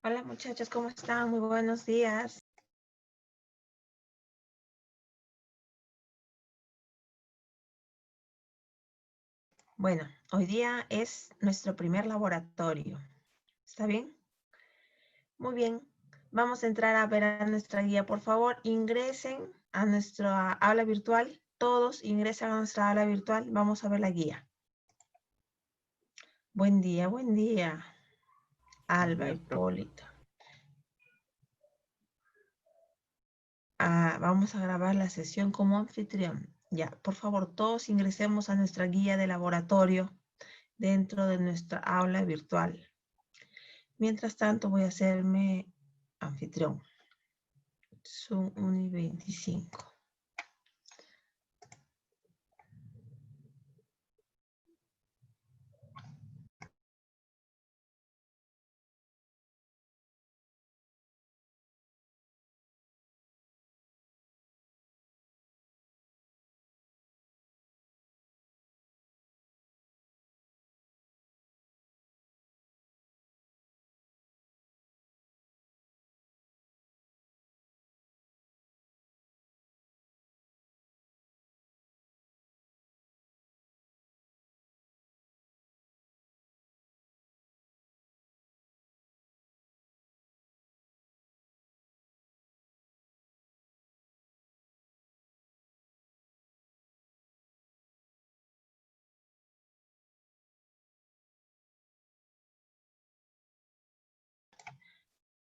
Hola muchachos, ¿cómo están? Muy buenos días. Bueno, hoy día es nuestro primer laboratorio. ¿Está bien? Muy bien. Vamos a entrar a ver a nuestra guía. Por favor, ingresen a nuestra aula virtual. Todos ingresan a nuestra aula virtual. Vamos a ver la guía. Buen día, buen día. Alba, Hipólito. Vamos a grabar la sesión como anfitrión. Ya, por favor, todos ingresemos a nuestra guía de laboratorio dentro de nuestra aula virtual. Mientras tanto, voy a hacerme anfitrión. Zoom Uni 25.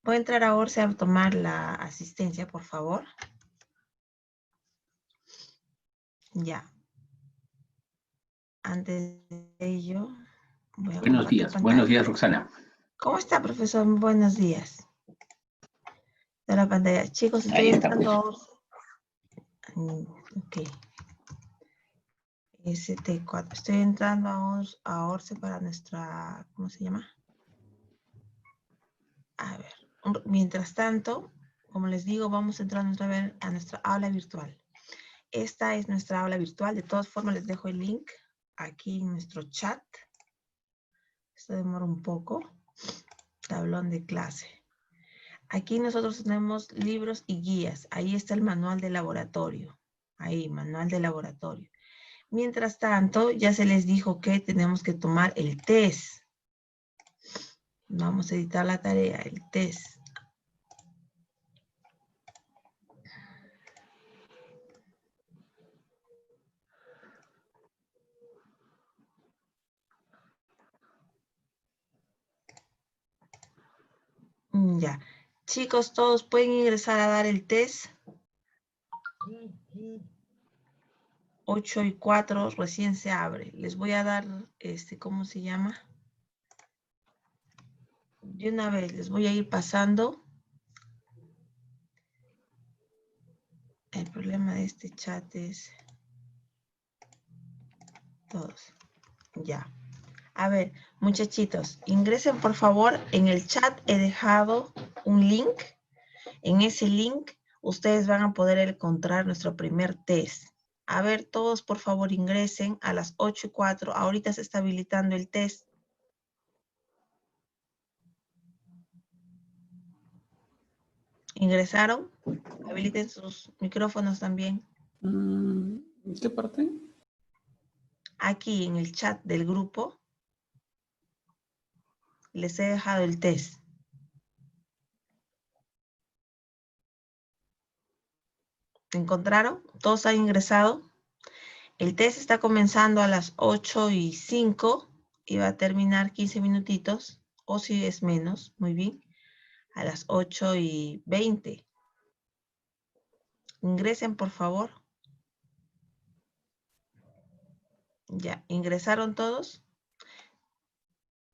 Voy a entrar a Orce a tomar la asistencia, por favor. Ya. Antes de ello, voy a compartir pantalla. Buenos días, Roxana. ¿Cómo está, profesor? Buenos días. De la pantalla. Chicos, estoy entrando a Orce. Ok. ST4. Estoy entrando a Orce para nuestra, ¿cómo se llama? A ver. Mientras tanto, como les digo, vamos entrando otra vez a nuestra aula virtual. Esta es nuestra aula virtual. De todas formas, les dejo el link aquí en nuestro chat. Esto demora un poco. Tablón de clase. Aquí nosotros tenemos libros y guías. Ahí está el manual de laboratorio. Ahí, manual de laboratorio. Mientras tanto, ya se les dijo que tenemos que tomar el test. Vamos a editar la tarea, el test. Ya. Chicos, todos pueden ingresar a dar el test. 8:04 recién se abre. Les voy a dar, ¿cómo se llama? De una vez les voy a ir pasando. El problema de este chat es todos. Ya. A ver, muchachitos, ingresen por favor. En el chat he dejado un link. En ese link ustedes van a poder encontrar nuestro primer test. A ver, todos por favor ingresen a las 8:04. Ahorita se está habilitando el test. ¿Ingresaron? Habiliten sus micrófonos también. ¿Qué parte? Aquí en el chat del grupo les he dejado el test. ¿Encontraron? ¿Todos han ingresado? El test está comenzando a las 8:05 y va a terminar 15 minutitos, o si es menos, muy bien, a las 8:20. Ingresen, por favor. Ya, ¿ingresaron todos?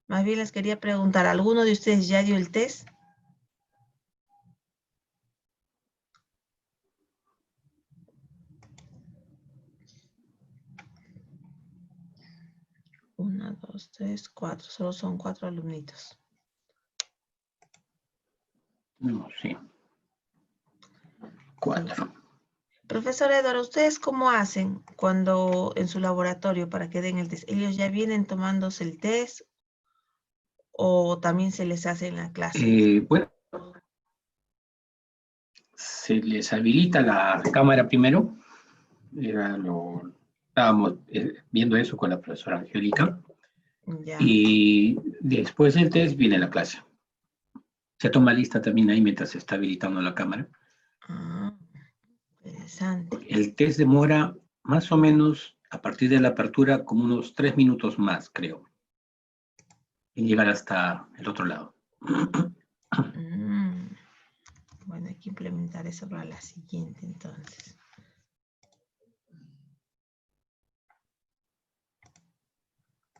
Más bien les quería preguntar, ¿alguno de ustedes ya dio el test? Una, dos, tres, cuatro. Solo son 4 alumnitos. No, sí. 4. Profesor Eduardo, ¿ustedes cómo hacen cuando en su laboratorio para que den el test? ¿Ellos ya vienen tomándose el test ¿O también se les hace en la clase? Bueno, se les habilita la cámara primero. Estábamos viendo eso con la profesora Angélica. Ya. Y después del test viene la clase. Se toma lista también ahí mientras se está habilitando la cámara. Ah, interesante. El test demora más o menos a partir de la apertura como unos 3 minutos más, creo, en llegar hasta el otro lado. Mm, Bueno, hay que implementar eso para la siguiente entonces.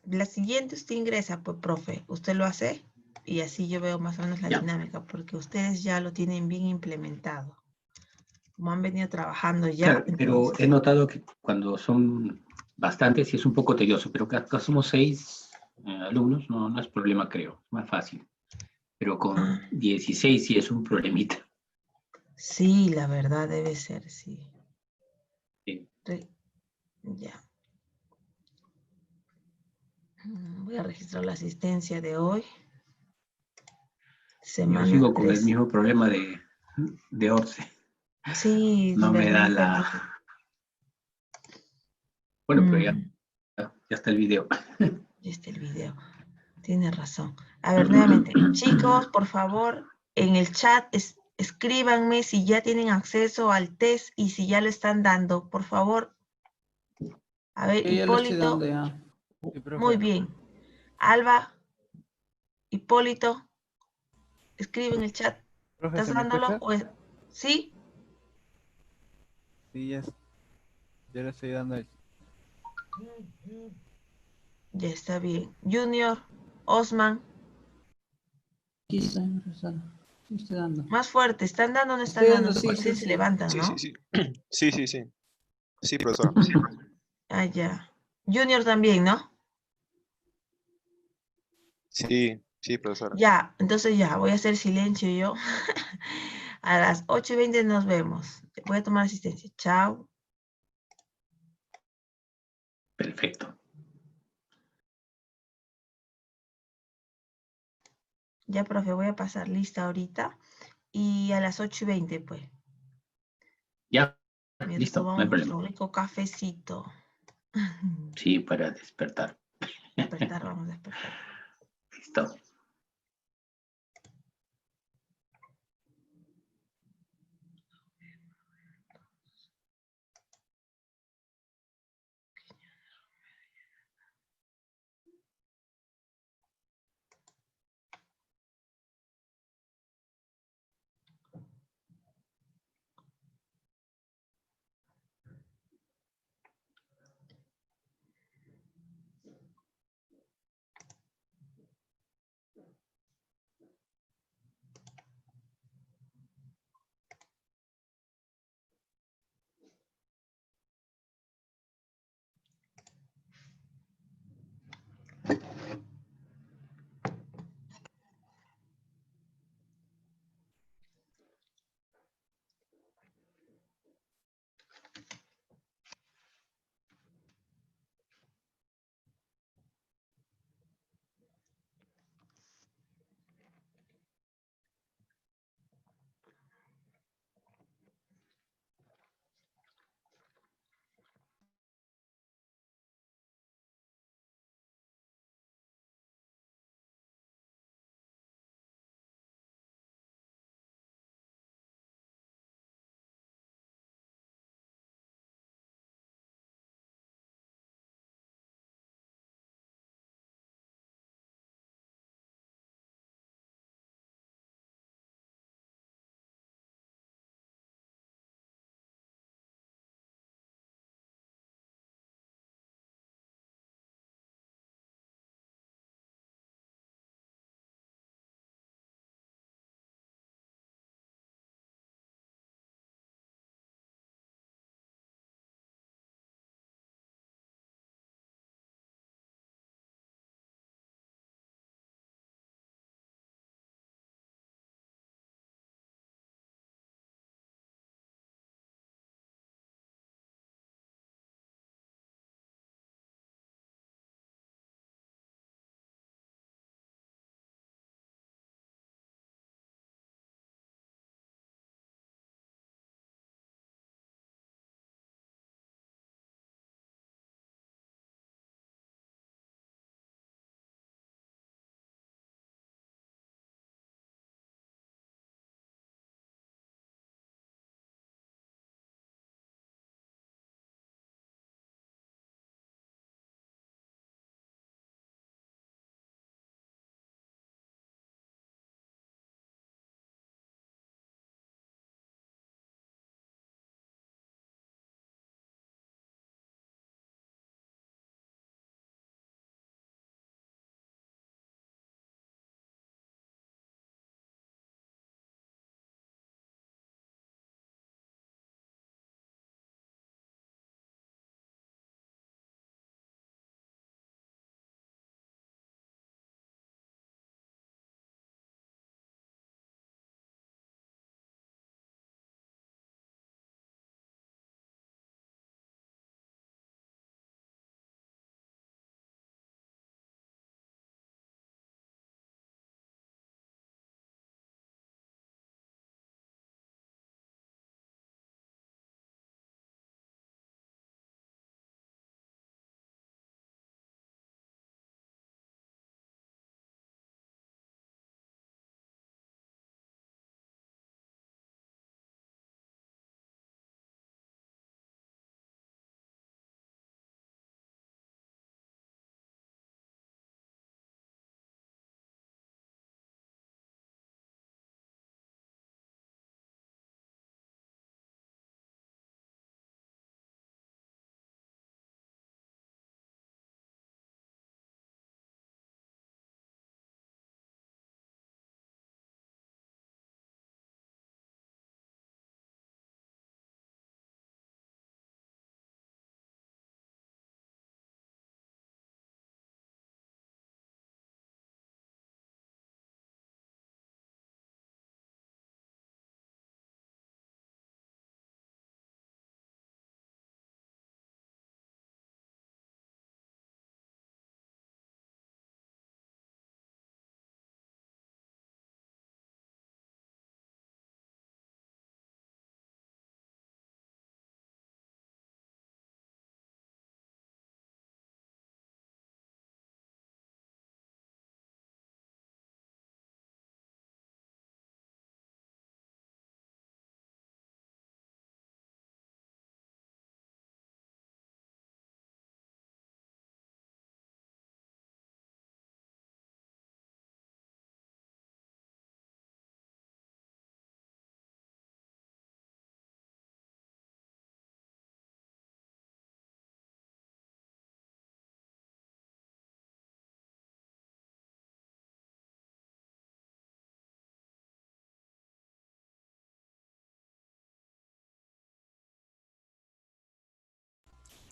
La siguiente usted ingresa, pues, profe, usted lo hace y así yo veo más o menos la Ya. dinámica, porque ustedes ya lo tienen bien implementado. Como han venido trabajando ya, Claro, pero he entonces. notado que cuando son bastantes sí es un poco tedioso, pero acá somos 6 alumnos, no es problema, creo, es más fácil. Pero Ah, con 16 sí es un problemita. sí, la verdad debe ser, sí. Sí. Ya. Voy a registrar la asistencia de hoy. Yo Semana sigo con el 3. mismo problema de Orce. Sí, No me da la... verdaderamente. Bueno, pero ya está el video. Ya está el video. Tiene razón. A ver, nuevamente. Chicos, por favor, en el chat escríbanme si ya tienen acceso al test y si ya lo están dando. Por favor. A ver, Sí, ya lo estoy dando Hipólito. ya. Sí, Muy profe. bien. Alba, Hipólito, escribe en el chat. Profe, ¿Estás ¿se me dándolo? escucha? ¿Sí? Sí, ya le estoy dando el... Ya está bien. Junior, Osman, Aquí estoy, profesor. Sí, estoy dando. más fuerte. ¿Están dando o no están Estoy dando? dando, Porque sí, recién sí, se sí. levantan, Sí, sí, ¿no? sí. Sí, sí, sí. Sí, profesora. Ah, ya. Junior también, ¿no? Sí, sí, profesora. Ya, entonces ya, voy a hacer silencio yo. A las 8:20 nos vemos. Voy a tomar asistencia. Chao. Perfecto. Ya, profe, voy a pasar lista ahorita. Y a las 8:20, pues. Ya, Mientras listo, no hay tomamos problema. nuestro rico cafecito. Sí, para despertar. Despertar, vamos a despertar. Listo.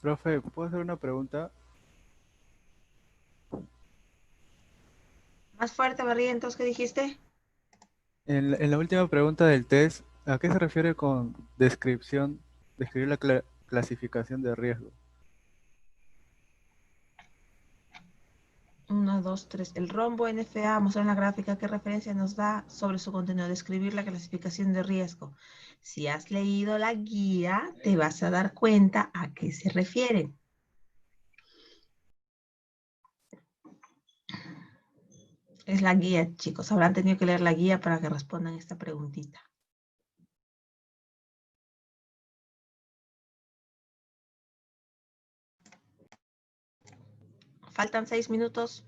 Profe, ¿puedo hacer una pregunta? Más fuerte, Barrientos, ¿qué dijiste? En la última pregunta del test, ¿a qué se refiere con descripción, describir la clasificación de riesgo? 1, 2, 3. El rombo NFA, mostrar en la gráfica qué referencia nos da sobre su contenido, describir la clasificación de riesgo. Si has leído la guía, te vas a dar cuenta a qué se refieren. Es la guía, chicos. Habrán tenido que leer la guía para que respondan esta preguntita. Faltan 6 minutos.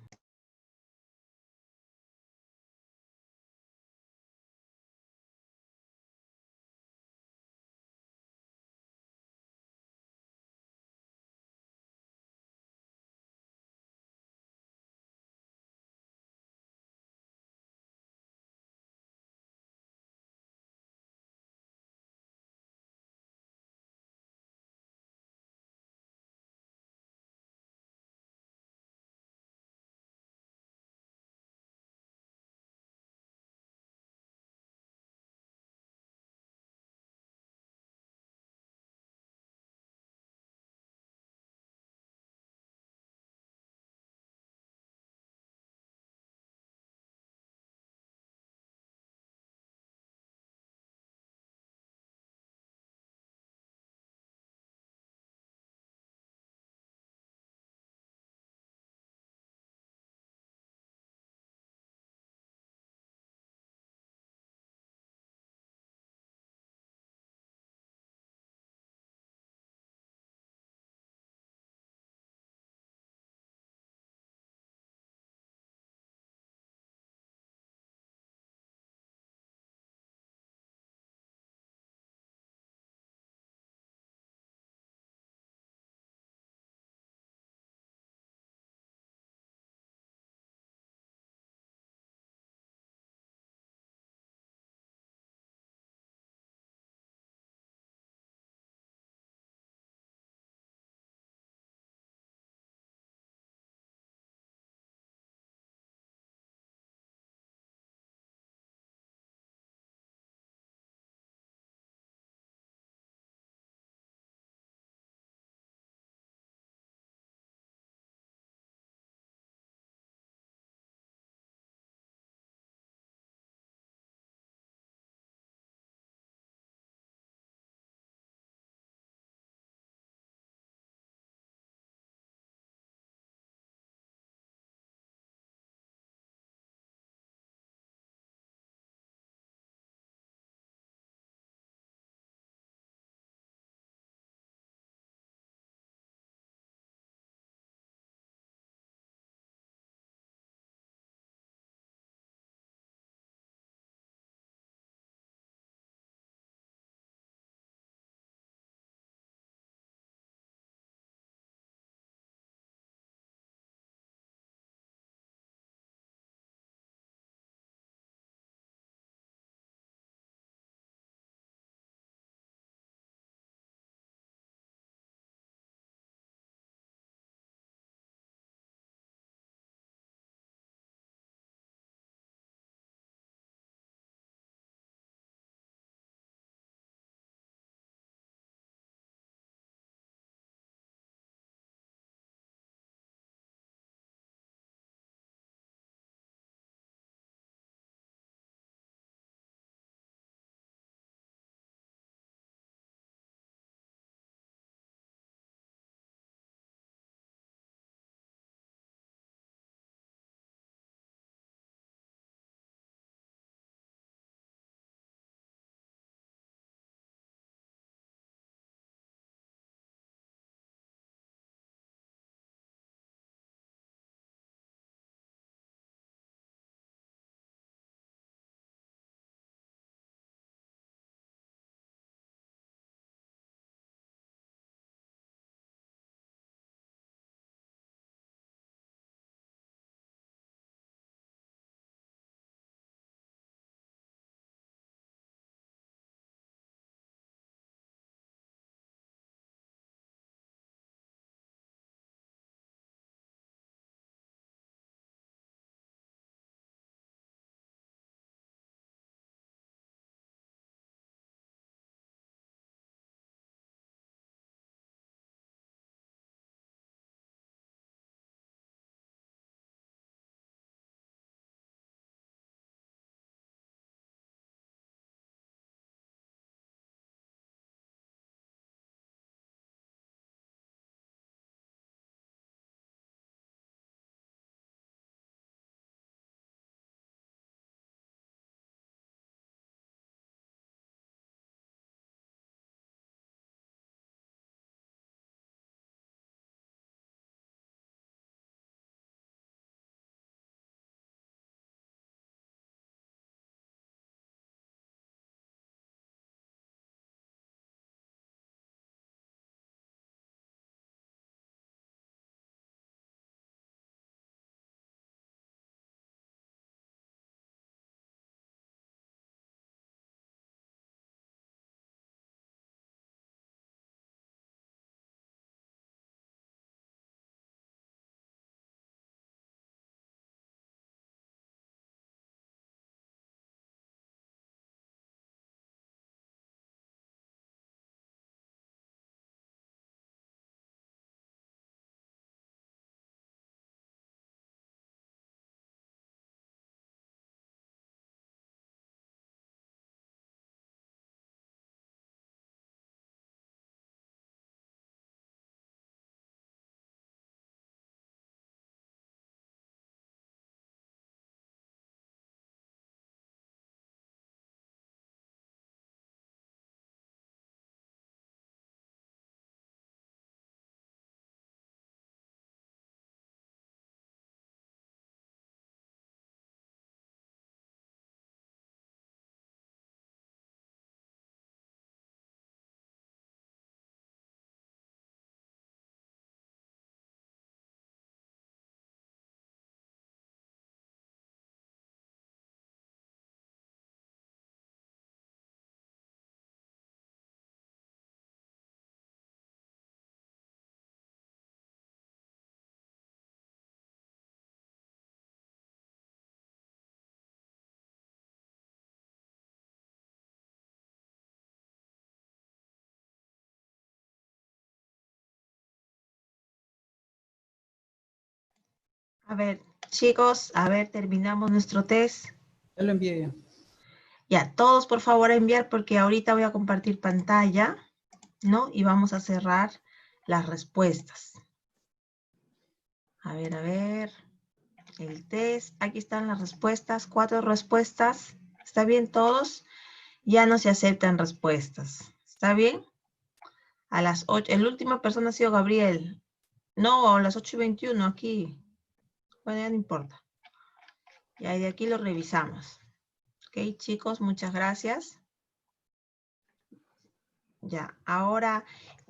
A ver, chicos, a ver, terminamos nuestro test. Ya lo envié ya. Ya, todos por favor a enviar porque ahorita voy a compartir pantalla, ¿no? Y vamos a cerrar las respuestas. A ver, el test. Aquí están las respuestas, 4 respuestas. ¿Está bien todos? Ya no se aceptan respuestas. ¿Está bien? A las 8, la última persona ha sido Gabriel. No, a las 8:21 aquí. Bueno, ya no importa. Ya de aquí lo revisamos. Ok, chicos, muchas gracias. Ya, ahora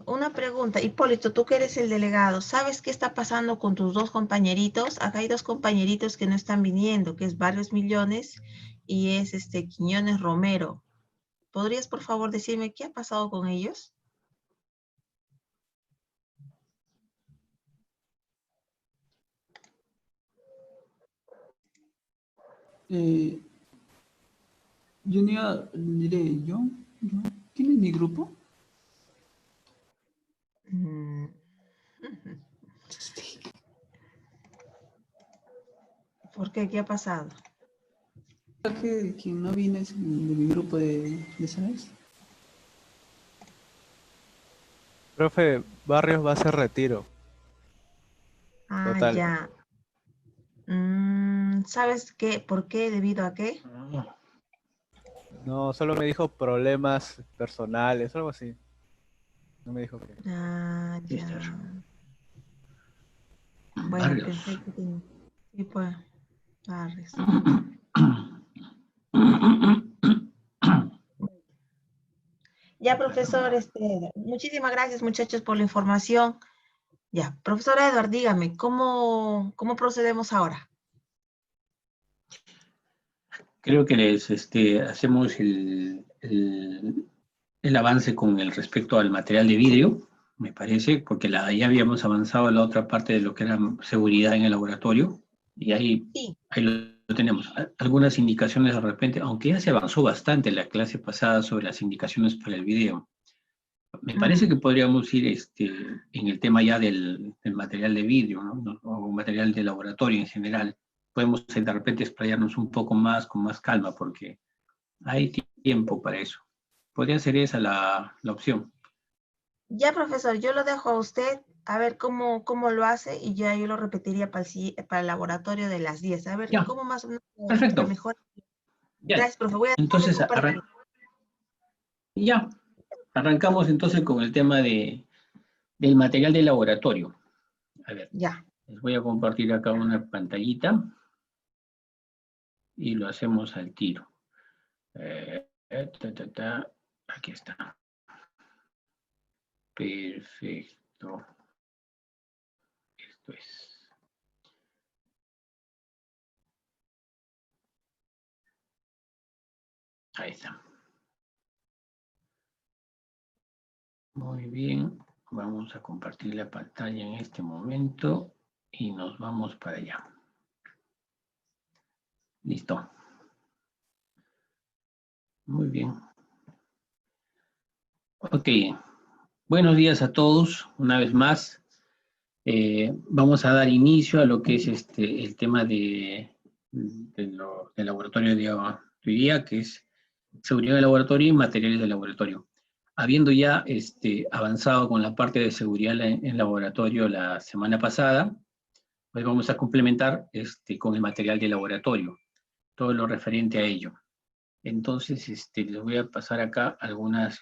una pregunta. Hipólito, tú que eres el delegado, ¿sabes qué está pasando con tus dos compañeritos? Acá hay dos compañeritos que no están viniendo, que es Barrios Millones y es Quiñones Romero. ¿Podrías, por favor, decirme qué ha pasado con ellos? Junior, diré, ¿quién es mi grupo? Mm. ¿Por qué? ¿Qué ha pasado? Que quien no viene es de mi grupo de ¿sabes? Profe, Barrios va a hacer retiro. Ah, Total. ya. ¿Sabes qué? ¿Por qué? ¿Debido a qué? No, solo me dijo problemas personales, algo así. No me dijo qué. Ah, ya. Mister Bueno, Barrios. pensé que tenía. Sí, pues, Barrios. Ya, profesor, muchísimas gracias, muchachos, por la información. Ya, profesor Edward, dígame, ¿cómo procedemos ahora? Creo que les hacemos el avance con el respecto al material de vidrio, me parece, porque ya habíamos avanzado en la otra parte de lo que era seguridad en el laboratorio, y ahí Sí. lo tenemos. Algunas indicaciones de repente, aunque ya se avanzó bastante en la clase pasada sobre las indicaciones para el video. Me parece que podríamos ir en el tema ya del material de vidrio, ¿no? O material de laboratorio en general. Podemos de repente explayarnos un poco más, con más calma, porque hay tiempo para eso. Podría ser esa la opción. Ya, profesor, yo lo dejo a usted a ver cómo lo hace y ya yo lo repetiría para el laboratorio de las 10. A ver, Ya, ¿cómo más o menos perfecto. mejor? Ya. Gracias, profe. Voy a Entonces, compartir. ya, arrancamos entonces con el tema del material de laboratorio. A ver, Ya. les voy a compartir acá una pantallita y lo hacemos al tiro. Aquí está. Perfecto. Esto es. Ahí está. Muy bien. Vamos a compartir la pantalla en este momento y nos vamos para allá. Listo. Muy bien. Ok. Buenos días a todos. Una vez más, vamos a dar inicio a lo que es el tema del laboratorio de hoy día, que es seguridad del laboratorio y materiales del laboratorio. Habiendo ya avanzado con la parte de seguridad en laboratorio la semana pasada, pues vamos a complementar con el material de laboratorio, todo lo referente a ello. Entonces, les voy a pasar acá algunas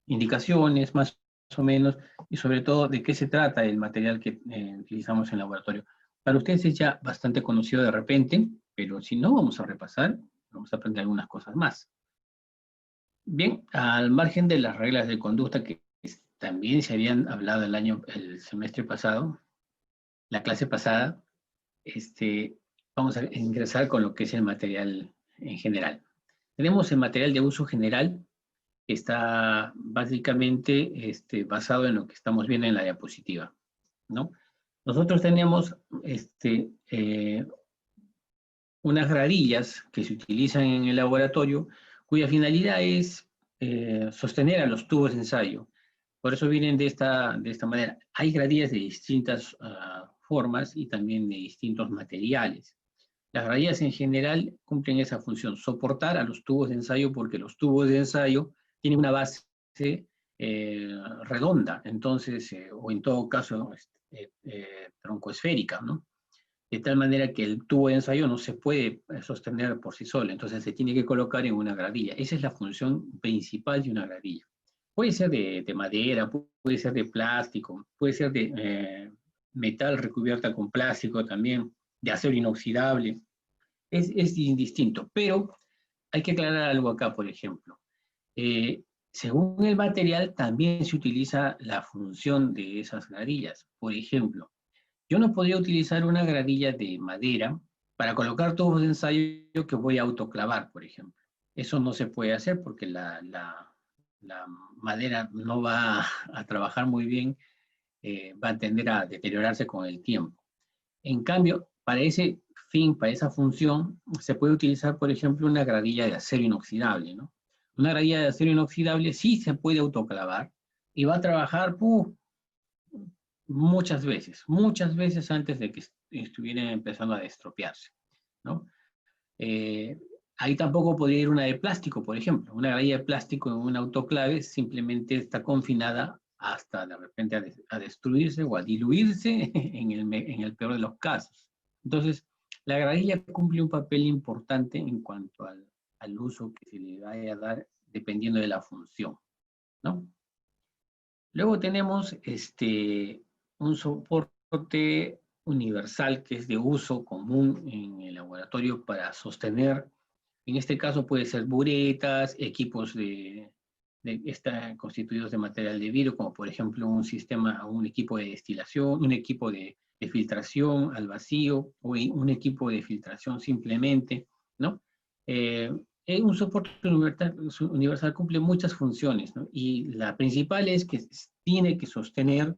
indicaciones más o menos, y sobre todo de qué se trata el material que utilizamos en laboratorio. Para ustedes es ya bastante conocido de repente, pero si no, vamos a repasar, vamos a aprender algunas cosas más. Bien, al margen de las reglas de conducta que también se habían hablado el semestre pasado, la clase pasada, vamos a ingresar con lo que es el material en general. Tenemos el material de uso general, que está básicamente basado en lo que estamos viendo en la diapositiva, ¿no? Nosotros tenemos unas gradillas que se utilizan en el laboratorio, cuya finalidad es sostener a los tubos de ensayo. Por eso vienen de esta manera. Hay gradillas de distintas formas y también de distintos materiales. Las gradillas en general cumplen esa función, soportar a los tubos de ensayo, porque los tubos de ensayo tienen una base redonda, entonces, o en todo caso, troncoesférica, ¿no? De tal manera que el tubo de ensayo no se puede sostener por sí solo, entonces se tiene que colocar en una gradilla. Esa es la función principal de una gradilla. Puede ser de madera, puede ser de plástico, puede ser de metal recubierta con plástico también, de acero inoxidable. Es indistinto, pero hay que aclarar algo acá, por ejemplo. Según el material, también se utiliza la función de esas gradillas. Por ejemplo, yo no podría utilizar una gradilla de madera para colocar tubos de ensayo que voy a autoclavar, por ejemplo. Eso no se puede hacer porque la madera no va a trabajar muy bien, va a tender a deteriorarse con el tiempo. En cambio, para ese fin, para esa función, se puede utilizar, por ejemplo, una gradilla de acero inoxidable, ¿no? Una gradilla de acero inoxidable sí se puede autoclavar y va a trabajar muchas veces antes de que estuvieran empezando a estropearse, ¿no? Ahí tampoco podría ir una de plástico, por ejemplo. Una gradilla de plástico en un autoclave simplemente está confinada hasta de repente a destruirse o a diluirse en el peor de los casos. Entonces, la gradilla cumple un papel importante en cuanto al uso que se le vaya a dar dependiendo de la función, ¿no? Luego tenemos un soporte universal que es de uso común en el laboratorio para sostener, en este caso puede ser buretas, equipos están constituidos de material de vidrio, como por ejemplo un equipo de destilación, un equipo de filtración al vacío, o un equipo de filtración simplemente, ¿no? Un soporte universal cumple muchas funciones, ¿no? Y la principal es que tiene que sostener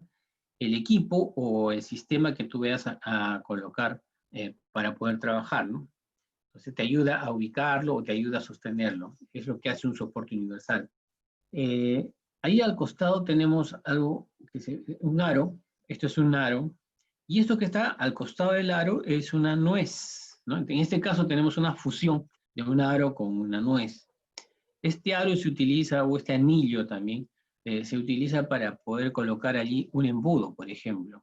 el equipo o el sistema que tú vayas a colocar para poder trabajar, ¿no? Entonces te ayuda a ubicarlo o te ayuda a sostenerlo. Es lo que hace un soporte universal. Ahí al costado tenemos algo, un aro. Esto es un aro. Y esto que está al costado del aro es una nuez, ¿no? En este caso tenemos una fusión de un aro con una nuez. Este aro se utiliza, o este anillo también, se utiliza para poder colocar allí un embudo, por ejemplo.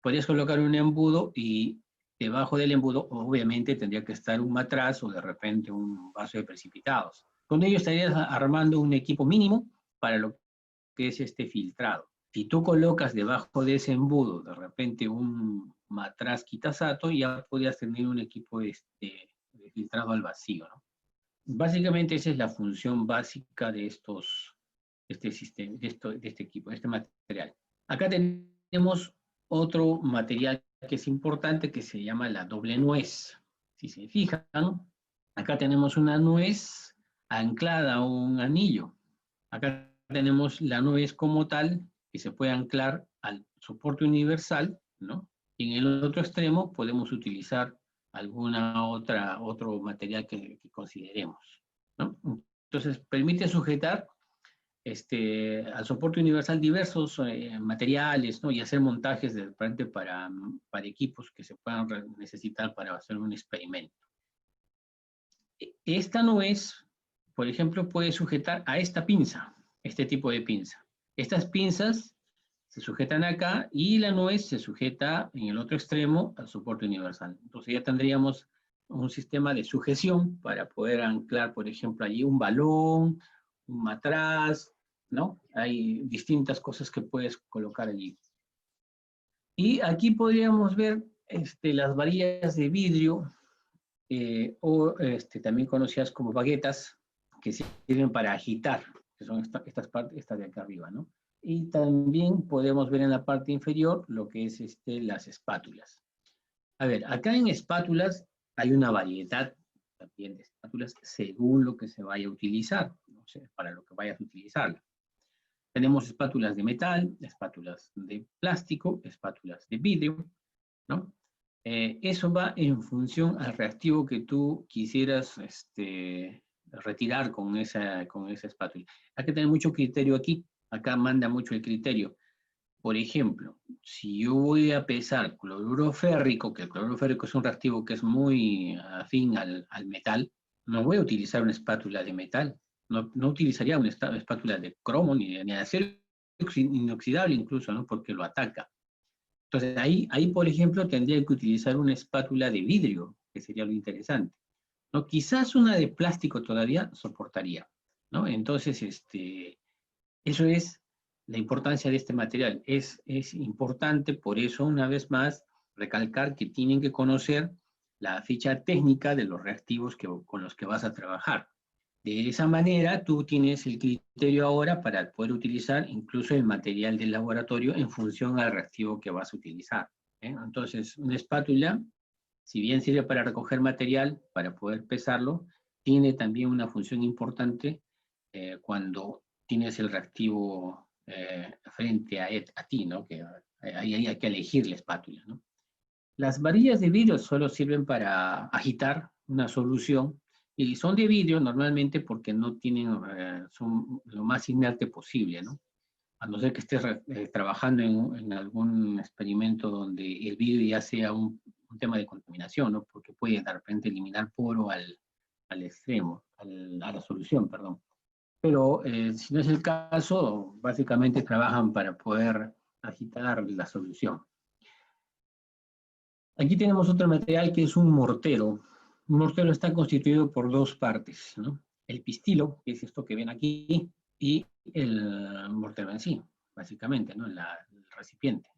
Podrías colocar un embudo y debajo del embudo, obviamente, tendría que estar un matraz o de repente un vaso de precipitados. Con ello estarías armando un equipo mínimo para lo que es este filtrado. Si tú colocas debajo de ese embudo de repente un matraz Kitasato, ya podrías tener un equipo de filtrado al vacío, ¿no? Básicamente esa es la función básica de este sistema, de este equipo, de este material. Acá tenemos otro material que es importante que se llama la doble nuez. Si se fijan, acá tenemos una nuez anclada a un anillo. Acá tenemos la nuez como tal, que se puede anclar al soporte universal, ¿no? Y en el otro extremo podemos utilizar otro material que consideremos, ¿no? Entonces, permite sujetar al soporte universal diversos materiales, ¿no? Y hacer montajes de repente para equipos que se puedan necesitar para hacer un experimento. Esta nuez, por ejemplo, puede sujetar a esta pinza, este tipo de pinza. Estas pinzas se sujetan acá y la nuez se sujeta en el otro extremo al soporte universal. Entonces ya tendríamos un sistema de sujeción para poder anclar, por ejemplo, allí un balón, un matraz, ¿no? Hay distintas cosas que puedes colocar allí. Y aquí podríamos ver las varillas de vidrio, o también conocidas como baguetas, que sirven para agitar, que son estas de acá arriba, ¿no? Y también podemos ver en la parte inferior lo que es las espátulas. A ver, acá en espátulas hay una variedad también de espátulas según lo que se vaya a utilizar, no sé, para lo que vayas a utilizarla. Tenemos espátulas de metal, espátulas de plástico, espátulas de vidrio, ¿no? Eso va en función al reactivo que tú quisieras retirar con esa espátula. Hay que tener mucho criterio aquí. Acá manda mucho el criterio. Por ejemplo, si yo voy a pesar cloruro férrico, que el cloruro férrico es un reactivo que es muy afín al metal, no voy a utilizar una espátula de metal, no utilizaría una espátula de cromo ni de acero inoxidable incluso, ¿no? Porque lo ataca. Entonces ahí, por ejemplo, tendría que utilizar una espátula de vidrio, que sería lo interesante, ¿no? Quizás una de plástico todavía soportaría, ¿no? Entonces, eso es la importancia de este material. Es importante, por eso, una vez más, recalcar que tienen que conocer la ficha técnica de los reactivos con los que vas a trabajar. De esa manera, tú tienes el criterio ahora para poder utilizar incluso el material del laboratorio en función al reactivo que vas a utilizar, ¿eh? Entonces, una espátula, si bien sirve para recoger material, para poder pesarlo, tiene también una función importante cuando tienes el reactivo frente a ti, ¿no? Que ahí hay que elegir la espátula, ¿no? Las varillas de vidrio solo sirven para agitar una solución y son de vidrio normalmente porque no tienen, son lo más inerte posible, ¿no? A no ser que estés trabajando en algún experimento donde el vidrio ya sea un tema de contaminación, ¿no? Porque puede de repente eliminar poro al extremo, a la solución, perdón. Pero si no es el caso, básicamente trabajan para poder agitar la solución. Aquí tenemos otro material que es un mortero. Un mortero está constituido por dos partes, ¿no? El pistilo, que es esto que ven aquí, y el mortero en sí, básicamente, ¿no? El recipiente.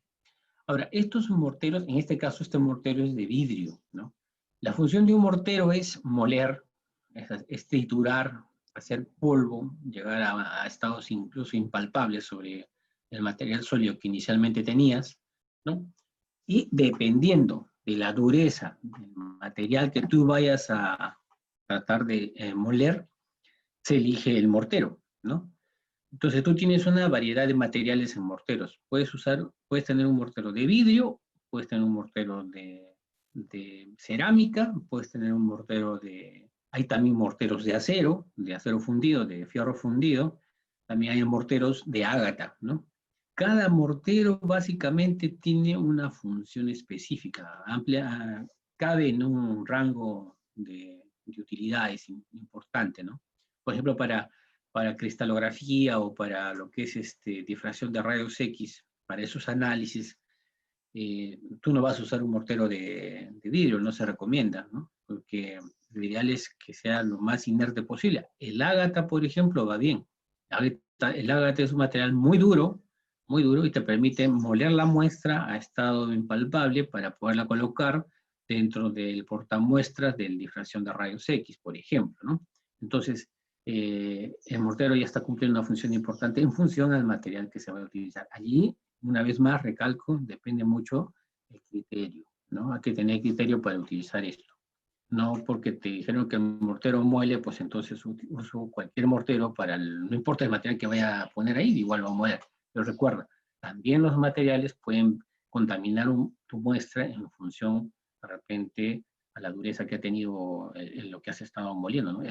Ahora, estos morteros, en este caso este mortero es de vidrio, ¿no? La función de un mortero es moler, es triturar, hacer polvo, llegar a estados incluso impalpables sobre el material sólido que inicialmente tenías, ¿no? Y dependiendo de la dureza del material que tú vayas a tratar de moler, se elige el mortero, ¿no? Entonces tú tienes una variedad de materiales en morteros. Puedes tener un mortero de vidrio, puedes tener un mortero de cerámica, puedes tener un mortero hay también morteros de acero fundido, de fierro fundido, también hay morteros de ágata, ¿no? Cada mortero básicamente tiene una función específica, amplia, cabe en un rango de utilidades importante, ¿no? Por ejemplo, para cristalografía o para lo que es difracción de rayos X, para esos análisis, tú no vas a usar un mortero de vidrio, no se recomienda, ¿no? Porque lo ideal es que sea lo más inerte posible. El ágata, por ejemplo, va bien. El ágata es un material muy duro y te permite moler la muestra a estado impalpable para poderla colocar dentro del portamuestras de difracción de rayos X, por ejemplo, ¿no? Entonces, el mortero ya está cumpliendo una función importante en función al material que se va a utilizar. Allí, una vez más, recalco, depende mucho el criterio, ¿no? Hay que tener criterio para utilizar esto. No porque te dijeron que el mortero muele, pues entonces uso cualquier mortero no importa el material que vaya a poner ahí, igual va a moler. Pero recuerda, también los materiales pueden contaminar tu muestra en función, de repente, a la dureza que ha tenido lo que has estado moliendo, ¿no?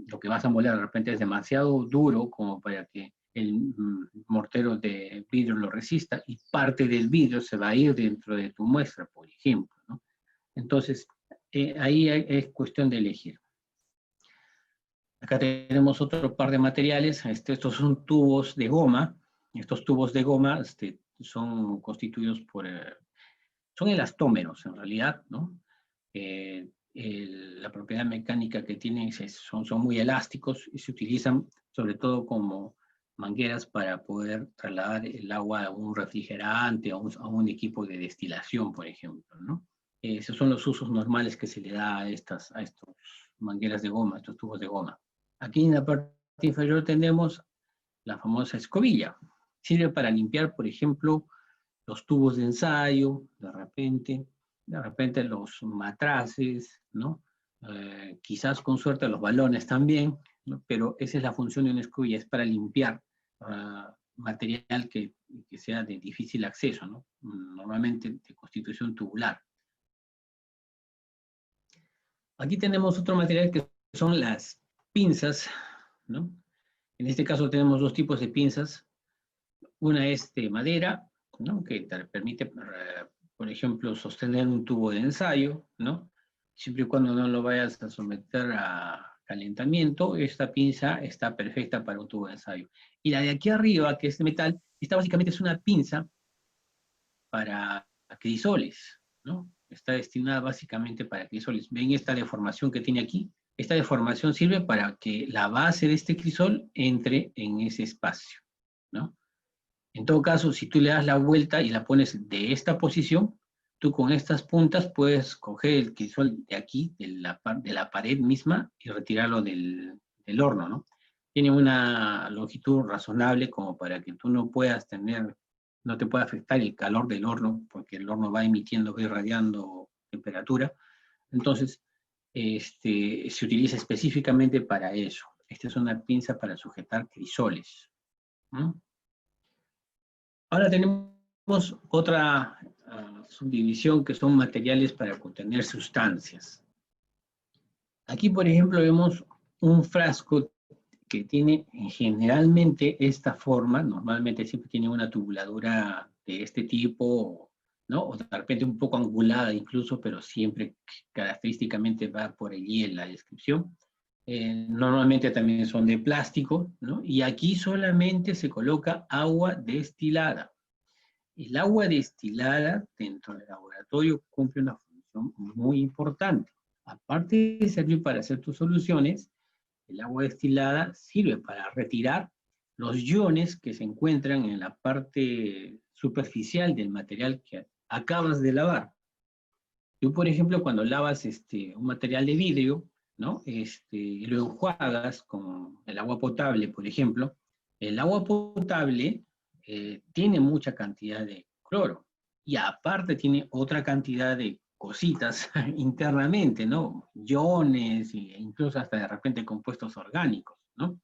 Lo que vas a moler de repente es demasiado duro como para que el mortero de vidrio lo resista y parte del vidrio se va a ir dentro de tu muestra, por ejemplo, ¿no? Entonces, ahí es cuestión de elegir. Acá tenemos otro par de materiales. Estos son tubos de goma. Estos tubos de goma son constituidos son elastómeros en realidad, ¿no? La propiedad mecánica que tienen son muy elásticos y se utilizan sobre todo como mangueras para poder trasladar el agua a un refrigerante, a un equipo de destilación, por ejemplo, ¿no? Esos son los usos normales que se le da a estos mangueras de goma, estos tubos de goma. Aquí en la parte inferior tenemos la famosa escobilla. Sirve para limpiar, por ejemplo, los tubos de ensayo, de repente los matraces, ¿no? Quizás con suerte los balones también, ¿no? Pero esa es la función de una escobilla, es para limpiar material que sea de difícil acceso, ¿no? Normalmente de constitución tubular. Aquí tenemos otro material que son las pinzas, ¿no? En este caso tenemos dos tipos de pinzas. Una es de madera ¿no? Que te permite, por ejemplo, sostener un tubo de ensayo, ¿no? Siempre y cuando no lo vayas a someter a calentamiento, esta pinza está perfecta para un tubo de ensayo. Y la de aquí arriba, que es de metal, esta básicamente es una pinza para crisoles, ¿no? Está destinada básicamente para crisoles. ¿Ven esta deformación que tiene aquí? Esta deformación sirve para que la base de este crisol entre en ese espacio, ¿no? En todo caso, si tú le das la vuelta y la pones de esta posición, tú con estas puntas puedes coger el crisol de aquí, de la pared misma, y retirarlo del horno, ¿no? Tiene una longitud razonable como para que tú no puedas tener, no te pueda afectar el calor del horno, porque el horno va emitiendo, va irradiando temperatura. Entonces, se utiliza específicamente para eso. Esta es una pinza para sujetar crisoles, ¿no? Ahora tenemos otra subdivisión que son materiales para contener sustancias. Aquí, por ejemplo, vemos un frasco que tiene generalmente esta forma, normalmente siempre tiene una tubuladura de este tipo, ¿no? O de repente un poco angulada incluso, pero siempre característicamente va por allí en la descripción. Normalmente también son de plástico, ¿no? Y aquí solamente se coloca agua destilada. El agua destilada dentro del laboratorio cumple una función muy importante. Aparte de servir para hacer tus soluciones, el agua destilada sirve para retirar los iones que se encuentran en la parte superficial del material que acabas de lavar. Tú, por ejemplo, cuando lavas un material de vidrio, ¿no? Y lo enjuagas con el agua potable, por ejemplo, el agua potable tiene mucha cantidad de cloro y aparte tiene otra cantidad de cositas internamente, ¿no? Iones e incluso hasta de repente compuestos orgánicos, ¿no?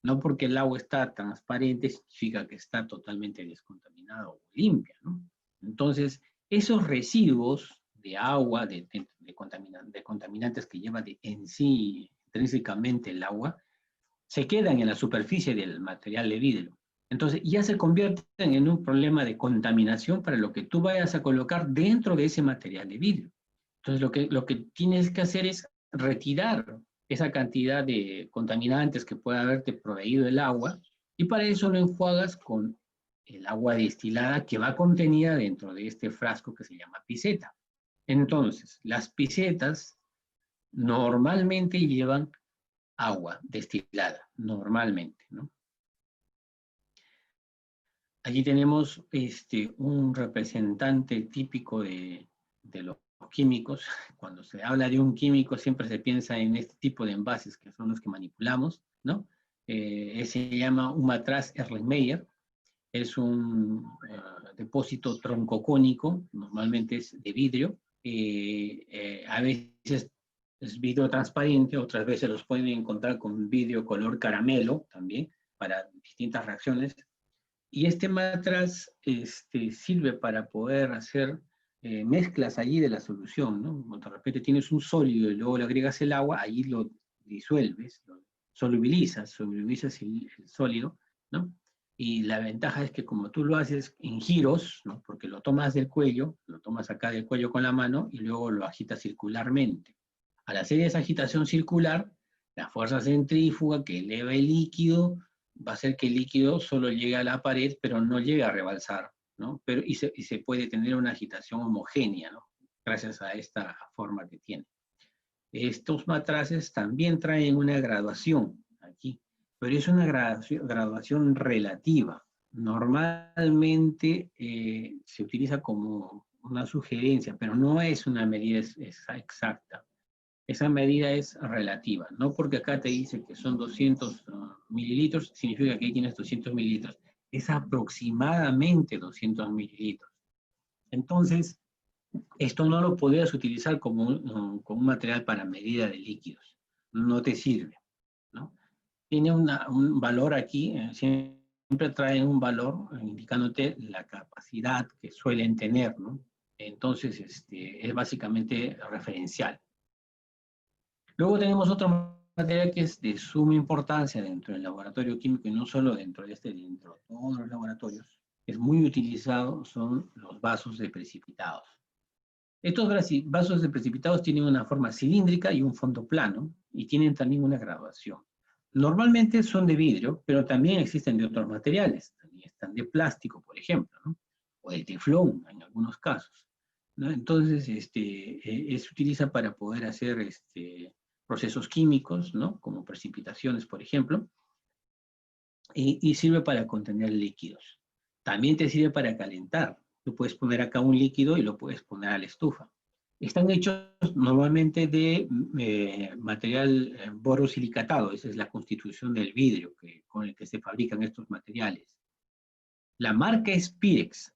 No porque el agua está transparente significa que está totalmente descontaminada o limpia, ¿no? Entonces, esos residuos de agua, de contaminantes que lleva en sí intrínsecamente el agua, se quedan en la superficie del material de vidrio. Entonces, ya se convierten en un problema de contaminación para lo que tú vayas a colocar dentro de ese material de vidrio. Entonces, lo que tienes que hacer es retirar esa cantidad de contaminantes que pueda haberte proveído el agua, y para eso lo enjuagas con el agua destilada que va contenida dentro de este frasco que se llama piseta. Entonces, las pisetas normalmente llevan agua destilada, normalmente, ¿no? Allí tenemos un representante típico de los químicos. Cuando se habla de un químico siempre se piensa en este tipo de envases que son los que manipulamos, ¿no? Se llama un matraz Erlenmeyer. Es un depósito troncocónico, normalmente es de vidrio. A veces es vidrio transparente, otras veces los pueden encontrar con vidrio color caramelo también, para distintas reacciones. Y este matraz sirve para poder hacer mezclas allí de la solución, ¿no? De repente tienes un sólido y luego le agregas el agua, allí lo disuelves, lo solubilizas el sólido, ¿no? Y la ventaja es que como tú lo haces en giros, ¿no? Porque lo tomas del cuello, lo tomas acá del cuello con la mano y luego lo agitas circularmente. Al hacer esa agitación circular, la fuerza centrífuga que eleva el líquido va a hacer que el líquido solo llegue a la pared, pero no llegue a rebalsar, ¿no? Y se puede tener una agitación homogénea, ¿no? Gracias a esta forma que tiene. Estos matraces también traen una graduación aquí, pero es una graduación relativa. Normalmente se utiliza como una sugerencia, pero no es una medida exacta. Esa medida es relativa, no porque acá te dice que son 200 mililitros, significa que ahí tienes 200 mililitros. Es aproximadamente 200 mililitros. Entonces, esto no lo podrías utilizar como un material para medida de líquidos. No te sirve, ¿no? Tiene un valor aquí, siempre traen un valor indicándote la capacidad que suelen tener, ¿no? Entonces, es básicamente referencial. Luego tenemos otro material que es de suma importancia dentro del laboratorio químico y no solo dentro de dentro de todos los laboratorios, es muy utilizado son los vasos de precipitados. Estos vasos de precipitados tienen una forma cilíndrica y un fondo plano, y tienen también una graduación. Normalmente son de vidrio, pero también existen de otros materiales. También están de plástico, por ejemplo, ¿no? O de teflón en algunos casos, ¿no? Entonces, se utiliza para poder hacer procesos químicos, ¿no? Como precipitaciones, por ejemplo, y sirve para contener líquidos. También te sirve para calentar. Tú puedes poner acá un líquido y lo puedes poner a la estufa. Están hechos normalmente de material borosilicatado. Esa es la constitución del vidrio con el que se fabrican estos materiales. La marca es Pirex,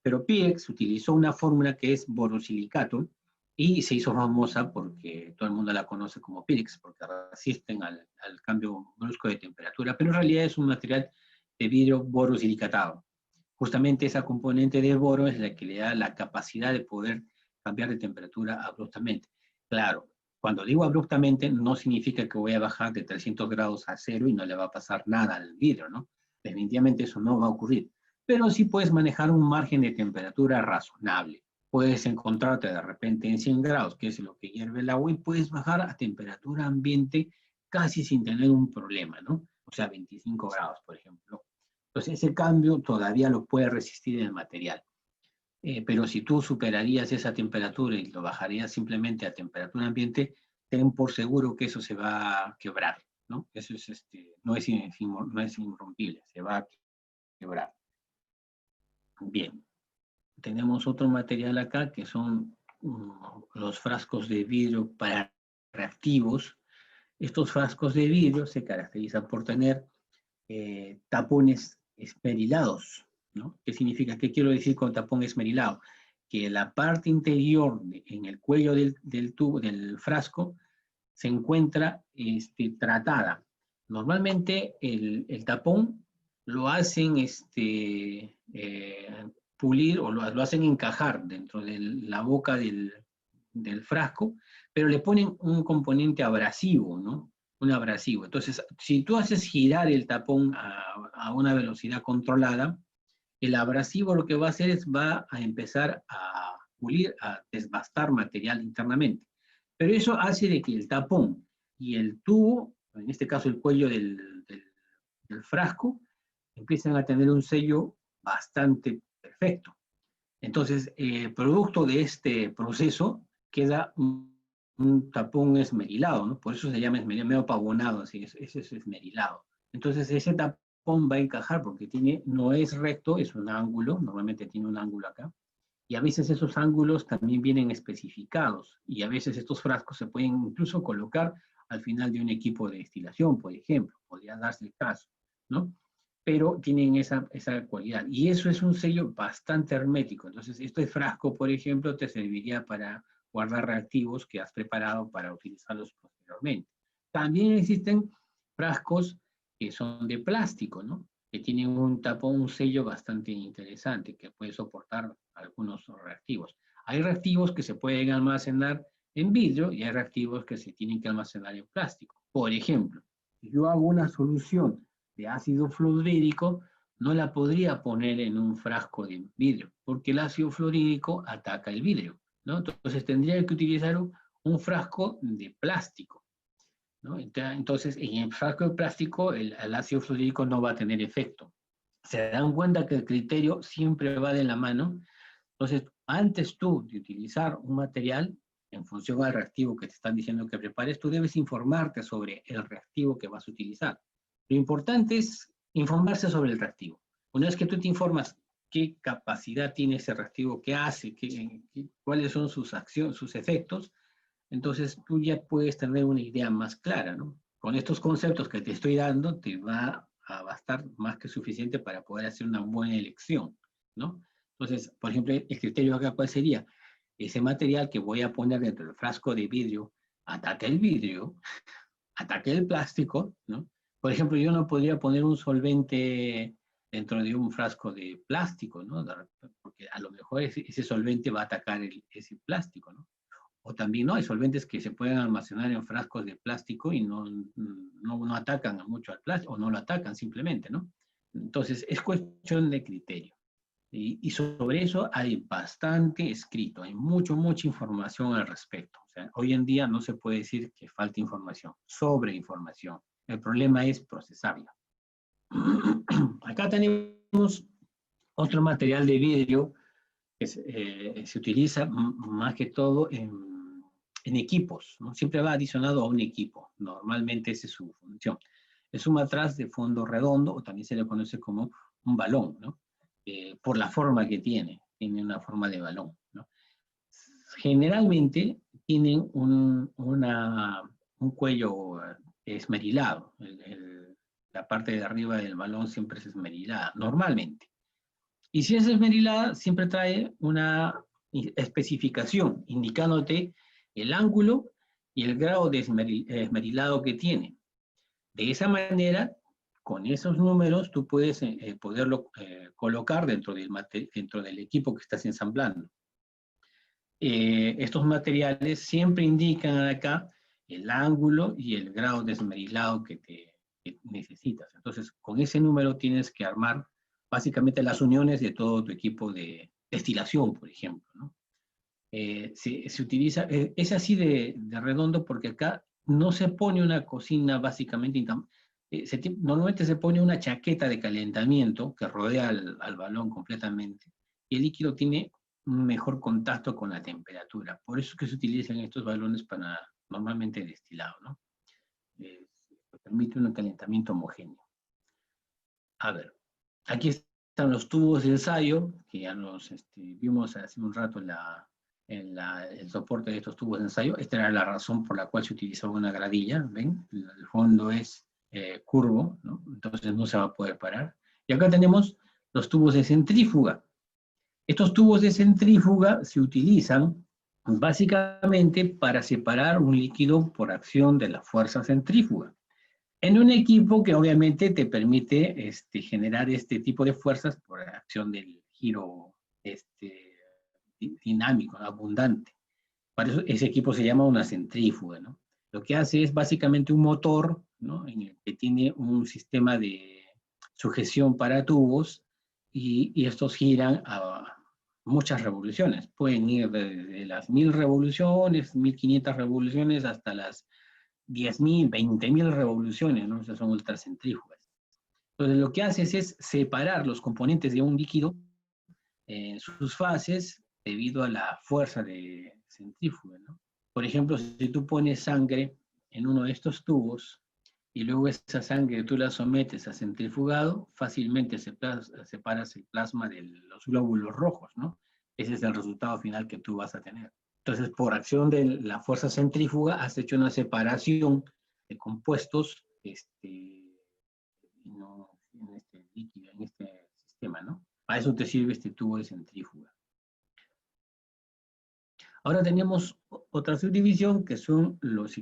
pero Pirex utilizó una fórmula que es borosilicato y se hizo famosa porque todo el mundo la conoce como Pirex, porque resisten al cambio brusco de temperatura, pero en realidad es un material de vidrio borosilicatado. Justamente esa componente de boro es la que le da la capacidad de poder cambiar de temperatura abruptamente. Claro, cuando digo abruptamente no significa que voy a bajar de 300 grados a 0 y no le va a pasar nada al vidrio, ¿no? Definitivamente eso no va a ocurrir. Pero sí puedes manejar un margen de temperatura razonable. Puedes encontrarte de repente en 100 grados, que es lo que hierve el agua, y puedes bajar a temperatura ambiente casi sin tener un problema, ¿no? O sea, 25 grados, por ejemplo. Entonces, ese cambio todavía lo puede resistir el material. Pero si tú superarías esa temperatura y lo bajarías simplemente a temperatura ambiente, ten por seguro que eso se va a quebrar, ¿no? Eso es, no es irrompible, se va a quebrar. Bien, tenemos otro material acá que son los frascos de vidrio para reactivos. Estos frascos de vidrio se caracterizan por tener tapones esmerilados, ¿no? ¿Qué significa? ¿Qué quiero decir con tapón esmerilado? Que la parte interior, en el cuello del tubo, del frasco, se encuentra tratada. Normalmente el tapón lo hacen pulir o lo hacen encajar dentro de la boca del frasco, pero le ponen un componente abrasivo, ¿no? Un abrasivo. Entonces, si tú haces girar el tapón a una velocidad controlada, el abrasivo lo que va a hacer es va a empezar a pulir, a desbastar material internamente. Pero eso hace de que el tapón y el tubo, en este caso el cuello del frasco, empiecen a tener un sello bastante perfecto. Entonces, producto de este proceso queda un tapón esmerilado, ¿no? Por eso se llama esmerilado, medio pavonado, así, ese es esmerilado. Entonces, ese tapón va a encajar porque no es recto, es un ángulo, normalmente tiene un ángulo acá, y a veces esos ángulos también vienen especificados, y a veces estos frascos se pueden incluso colocar al final de un equipo de destilación, por ejemplo, podría darse el caso, ¿no? Pero tienen esa cualidad. Y eso es un sello bastante hermético. Entonces, este frasco, por ejemplo, te serviría para guardar reactivos que has preparado para utilizarlos posteriormente. También existen frascos que son de plástico, ¿no? Que tienen un tapón, un sello bastante interesante que puede soportar algunos reactivos. Hay reactivos que se pueden almacenar en vidrio y hay reactivos que se tienen que almacenar en plástico. Por ejemplo, si yo hago una solución de ácido fluorhídrico, no la podría poner en un frasco de vidrio, porque el ácido fluorhídrico ataca el vidrio, ¿no? Entonces tendría que utilizar un frasco de plástico, ¿no? Entonces, en el frasco de plástico, el ácido fluorhídrico no va a tener efecto. Se dan cuenta que el criterio siempre va de la mano. Entonces, antes tú de utilizar un material, en función al reactivo que te están diciendo que prepares, tú debes informarte sobre el reactivo que vas a utilizar. Lo importante es informarse sobre el reactivo. Una vez que tú te informas qué capacidad tiene ese reactivo, qué hace, cuáles son sus acciones, sus efectos, entonces tú ya puedes tener una idea más clara, ¿no? Con estos conceptos que te estoy dando, te va a bastar más que suficiente para poder hacer una buena elección, ¿no? Entonces, por ejemplo, el criterio acá, ¿cuál sería? Ese material que voy a poner dentro del frasco de vidrio, ataca el vidrio, ataca el plástico, ¿no? Por ejemplo, yo no podría poner un solvente dentro de un frasco de plástico, ¿no? Porque a lo mejor ese solvente va a atacar ese plástico, ¿no? O también, ¿no? Hay solventes que se pueden almacenar en frascos de plástico y no atacan mucho al plástico, o no lo atacan simplemente, ¿no? Entonces, es cuestión de criterio. Y sobre eso hay bastante escrito, hay mucha información al respecto. O sea, hoy en día no se puede decir que falta información, sobre información. El problema es procesarla. Acá tenemos otro material de vidrio que se utiliza más que todo en equipos, ¿no? Siempre va adicionado a un equipo. Normalmente esa es su función. Es un matraz de fondo redondo, o también se le conoce como un balón, ¿no? Por la forma que tiene una forma de balón, ¿no? Generalmente tienen un cuello esmerilado. La parte de arriba del balón siempre es esmerilada, normalmente. Y si es esmerilada, siempre trae una especificación indicándote el ángulo y el grado de esmerilado que tiene. De esa manera, con esos números, tú puedes poderlo colocar dentro del equipo que estás ensamblando. Estos materiales siempre indican acá el ángulo y el grado de esmerilado que necesitas. Entonces, con ese número tienes que armar básicamente las uniones de todo tu equipo de destilación, por ejemplo, ¿no? Se utiliza, es así de redondo porque acá no se pone una cocina básicamente, normalmente se pone una chaqueta de calentamiento que rodea al balón completamente, y el líquido tiene un mejor contacto con la temperatura. Por eso es que se utilizan estos balones para normalmente destilado, ¿no? Permite un calentamiento homogéneo. A ver, aquí están los tubos de ensayo, que ya los vimos hace un rato el soporte de estos tubos de ensayo. Esta era la razón por la cual se utilizaba una gradilla, ¿ven? El fondo es curvo, ¿no? Entonces no se va a poder parar. Y acá tenemos los tubos de centrífuga. Estos tubos de centrífuga se utilizan básicamente para separar un líquido por acción de la fuerza centrífuga. En un equipo que obviamente te permite generar este tipo de fuerzas por acción del giro dinámico, abundante. Para eso ese equipo se llama una centrífuga, ¿no? Lo que hace es básicamente un motor, ¿no? En el que tiene un sistema de sujeción para tubos y estos giran a muchas revoluciones. Pueden ir desde las 1000 revoluciones, 1500 revoluciones, hasta las 10.000, 20.000 revoluciones, ¿no? Esas son ultracentrífugas. Entonces lo que haces es separar los componentes de un líquido en sus fases debido a la fuerza de centrífuga, ¿no? Por ejemplo, si tú pones sangre en uno de estos tubos y luego esa sangre tú la sometes a centrifugado, fácilmente separas el plasma de los glóbulos rojos, ¿no? Ese es el resultado final que tú vas a tener. Entonces, por acción de la fuerza centrífuga, has hecho una separación de compuestos en este líquido, en este sistema, ¿no? Para eso te sirve este tubo de centrífuga. Ahora tenemos otra subdivisión que son los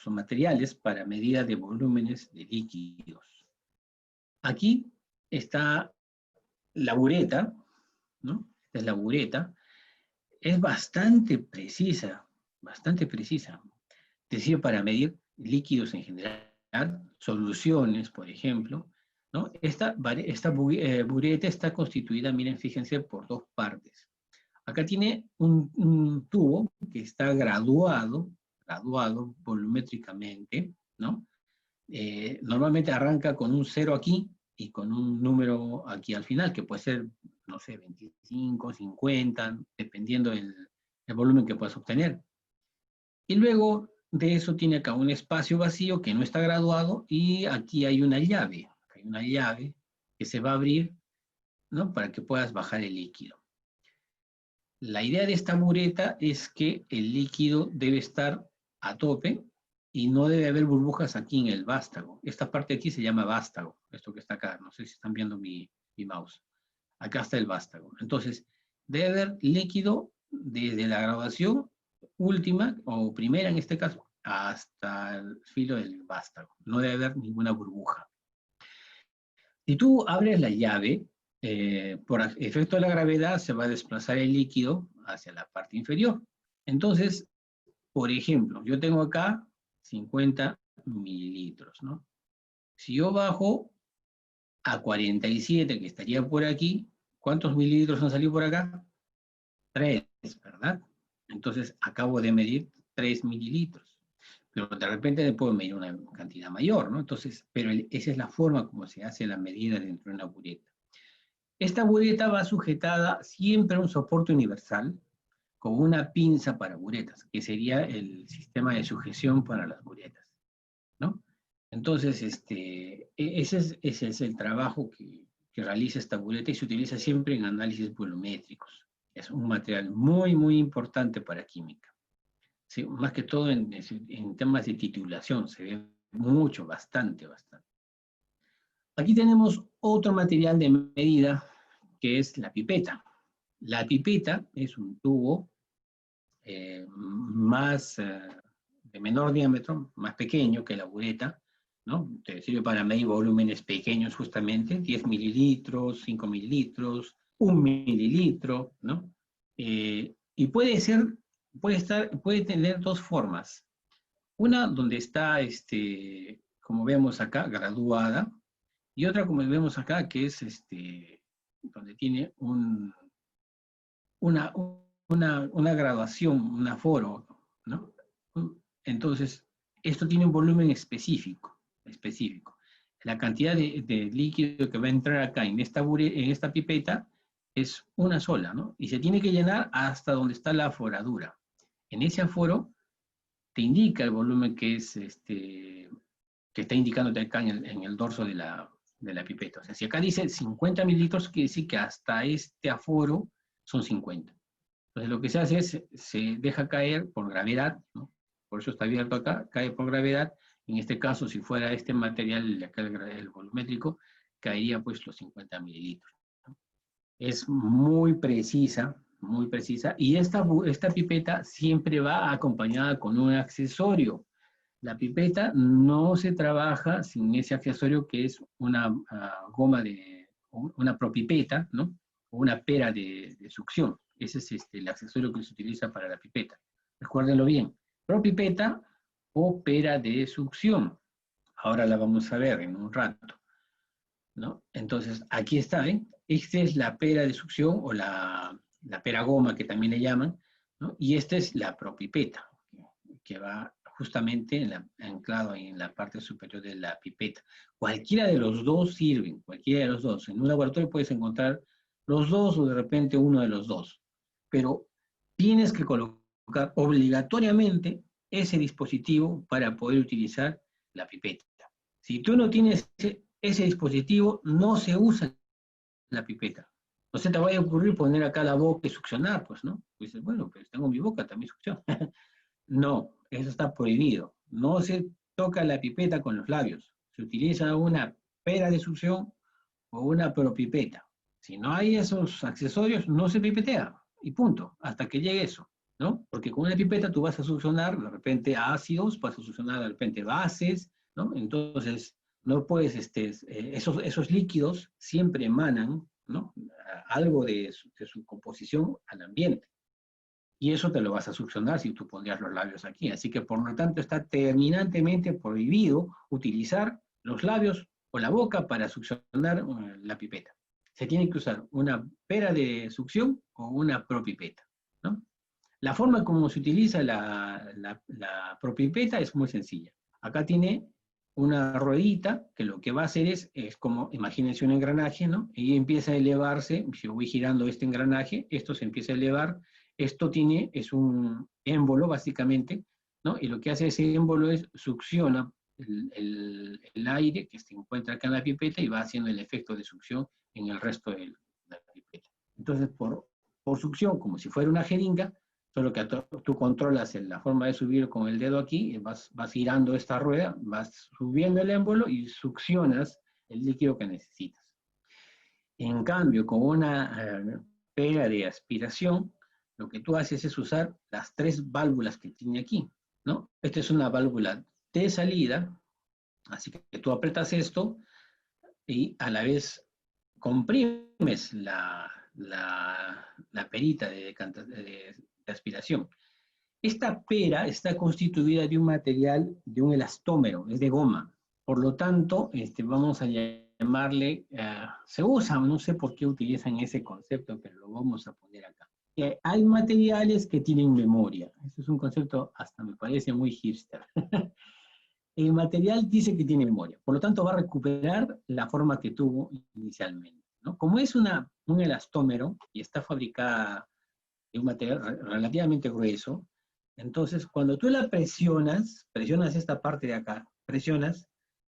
materiales para medida de volúmenes de líquidos. Aquí está la bureta, ¿no? Esta es la bureta. Es bastante precisa, bastante precisa. Te sirve para medir líquidos en general, soluciones, por ejemplo, ¿no? Esta bureta está constituida, miren, fíjense, por dos partes. Acá tiene un tubo que está graduado volumétricamente, ¿no? Normalmente arranca con un 0 aquí y con un número aquí al final, que puede ser, no sé, 25, 50, dependiendo del volumen que puedas obtener. Y luego de eso tiene acá un espacio vacío que no está graduado, y aquí hay una llave que se va a abrir, ¿no? Para que puedas bajar el líquido. La idea de esta bureta es que el líquido debe estar a tope y no debe haber burbujas aquí en el vástago. Esta parte aquí se llama vástago, esto que está acá. No sé si están viendo mi mouse. Acá está el vástago. Entonces, debe haber líquido desde la graduación última, o primera en este caso, hasta el filo del vástago. No debe haber ninguna burbuja. Si tú abres la llave, por efecto de la gravedad se va a desplazar el líquido hacia la parte inferior. Entonces, por ejemplo, yo tengo acá 50 mililitros, ¿no? Si yo bajo a 47, que estaría por aquí, ¿cuántos mililitros han salido por acá? 3, ¿verdad? Entonces acabo de medir 3 mililitros. Pero de repente puedo medir una cantidad mayor, ¿no? Entonces, pero esa es la forma como se hace la medida dentro de una bureta. Esta bureta va sujetada siempre a un soporte universal con una pinza para buretas, que sería el sistema de sujeción para las buretas, ¿no? Entonces, ese es el trabajo que realiza esta bureta y se utiliza siempre en análisis volumétricos. Es un material muy, muy importante para química. Sí, más que todo en temas de titulación, se ve mucho, bastante. Aquí tenemos otro material de medida, que es la pipeta. La pipeta es un tubo de menor diámetro, más pequeño que la bureta, ¿no? Te sirve para medir volúmenes pequeños justamente, 10 mililitros, 5 mililitros, 1 mililitro, ¿no? Y puede tener dos formas. Una donde está, como vemos acá, graduada, y otra como vemos acá, que es donde tiene una graduación, un aforo, ¿no? Entonces, esto tiene un volumen específico. La cantidad de líquido que va a entrar acá en esta pipeta es una sola, ¿no? Y se tiene que llenar hasta donde está la aforadura. En ese aforo te indica el volumen que está indicándote acá en el dorso de la pipeta. O sea, si acá dice 50 mililitros, quiere decir que hasta este aforo son 50. Entonces lo que se hace es, se deja caer por gravedad, ¿no? Por eso está abierto acá, cae por gravedad. En este caso, si fuera este material, acá el volumétrico, caería pues los 50 mililitros, ¿no? Es muy precisa, y esta pipeta siempre va acompañada con un accesorio. La pipeta no se trabaja sin ese accesorio que es una goma una propipeta, ¿no? O una pera de succión. Ese es el accesorio que se utiliza para la pipeta. Recuérdenlo bien, propipeta o pera de succión. Ahora la vamos a ver en un rato, ¿no? Entonces, aquí está, ¿eh? Esta es la pera de succión o la pera goma que también le llaman, ¿no? Y esta es la propipeta, que va justamente anclado en la parte superior de la pipeta. Cualquiera de los dos sirven, cualquiera de los dos. En un laboratorio puedes encontrar los dos o de repente uno de los dos. Pero tienes que colocar obligatoriamente ese dispositivo para poder utilizar la pipeta. Si tú no tienes ese dispositivo, no se usa la pipeta. No se te vaya a ocurrir poner acá la boca y succionar, pues, ¿no? Pues bueno, pues tengo mi boca, también succiona. No, eso está prohibido. No se toca la pipeta con los labios. Se utiliza una pera de succión o una propipeta. Si no hay esos accesorios, no se pipetea. Y punto, hasta que llegue eso, ¿no? Porque con una pipeta tú vas a succionar de repente ácidos, vas a succionar de repente bases, ¿no? Entonces, no puedes, esos líquidos siempre emanan, ¿no? Algo de su composición al ambiente. Y eso te lo vas a succionar si tú pondrías los labios aquí. Así que, por lo tanto, está terminantemente prohibido utilizar los labios o la boca para succionar la pipeta. Se tiene que usar una pera de succión o una propipeta, ¿no? La forma como se utiliza la propipeta es muy sencilla. Acá tiene una ruedita que lo que va a hacer es como, imagínense un engranaje, ¿no? Y empieza a elevarse, si yo voy girando este engranaje, esto se empieza a elevar. Esto es un émbolo, básicamente, ¿no? Y lo que hace ese émbolo es succiona el aire que se encuentra acá en la pipeta y va haciendo el efecto de succión en el resto de la pipeta. Entonces, por succión, como si fuera una jeringa, solo que tú controlas la forma de subir con el dedo aquí, vas girando esta rueda, vas subiendo el émbolo y succionas el líquido que necesitas. En cambio, con una pera de aspiración, lo que tú haces es usar las 3 válvulas que tiene aquí, ¿no? Esta es una válvula de salida, así que tú apretas esto y a la vez comprimes la perita de aspiración. Esta pera está constituida de un material, de un elastómero, es de goma. Por lo tanto, vamos a llamarle, se usa, no sé por qué utilizan ese concepto, pero lo vamos a poner acá. Hay materiales que tienen memoria. Este es un concepto hasta me parece muy hipster. El material dice que tiene memoria, por lo tanto va a recuperar la forma que tuvo inicialmente, ¿no? Como es un elastómero y está fabricada de un material relativamente grueso, entonces cuando tú la presionas esta parte de acá, presionas,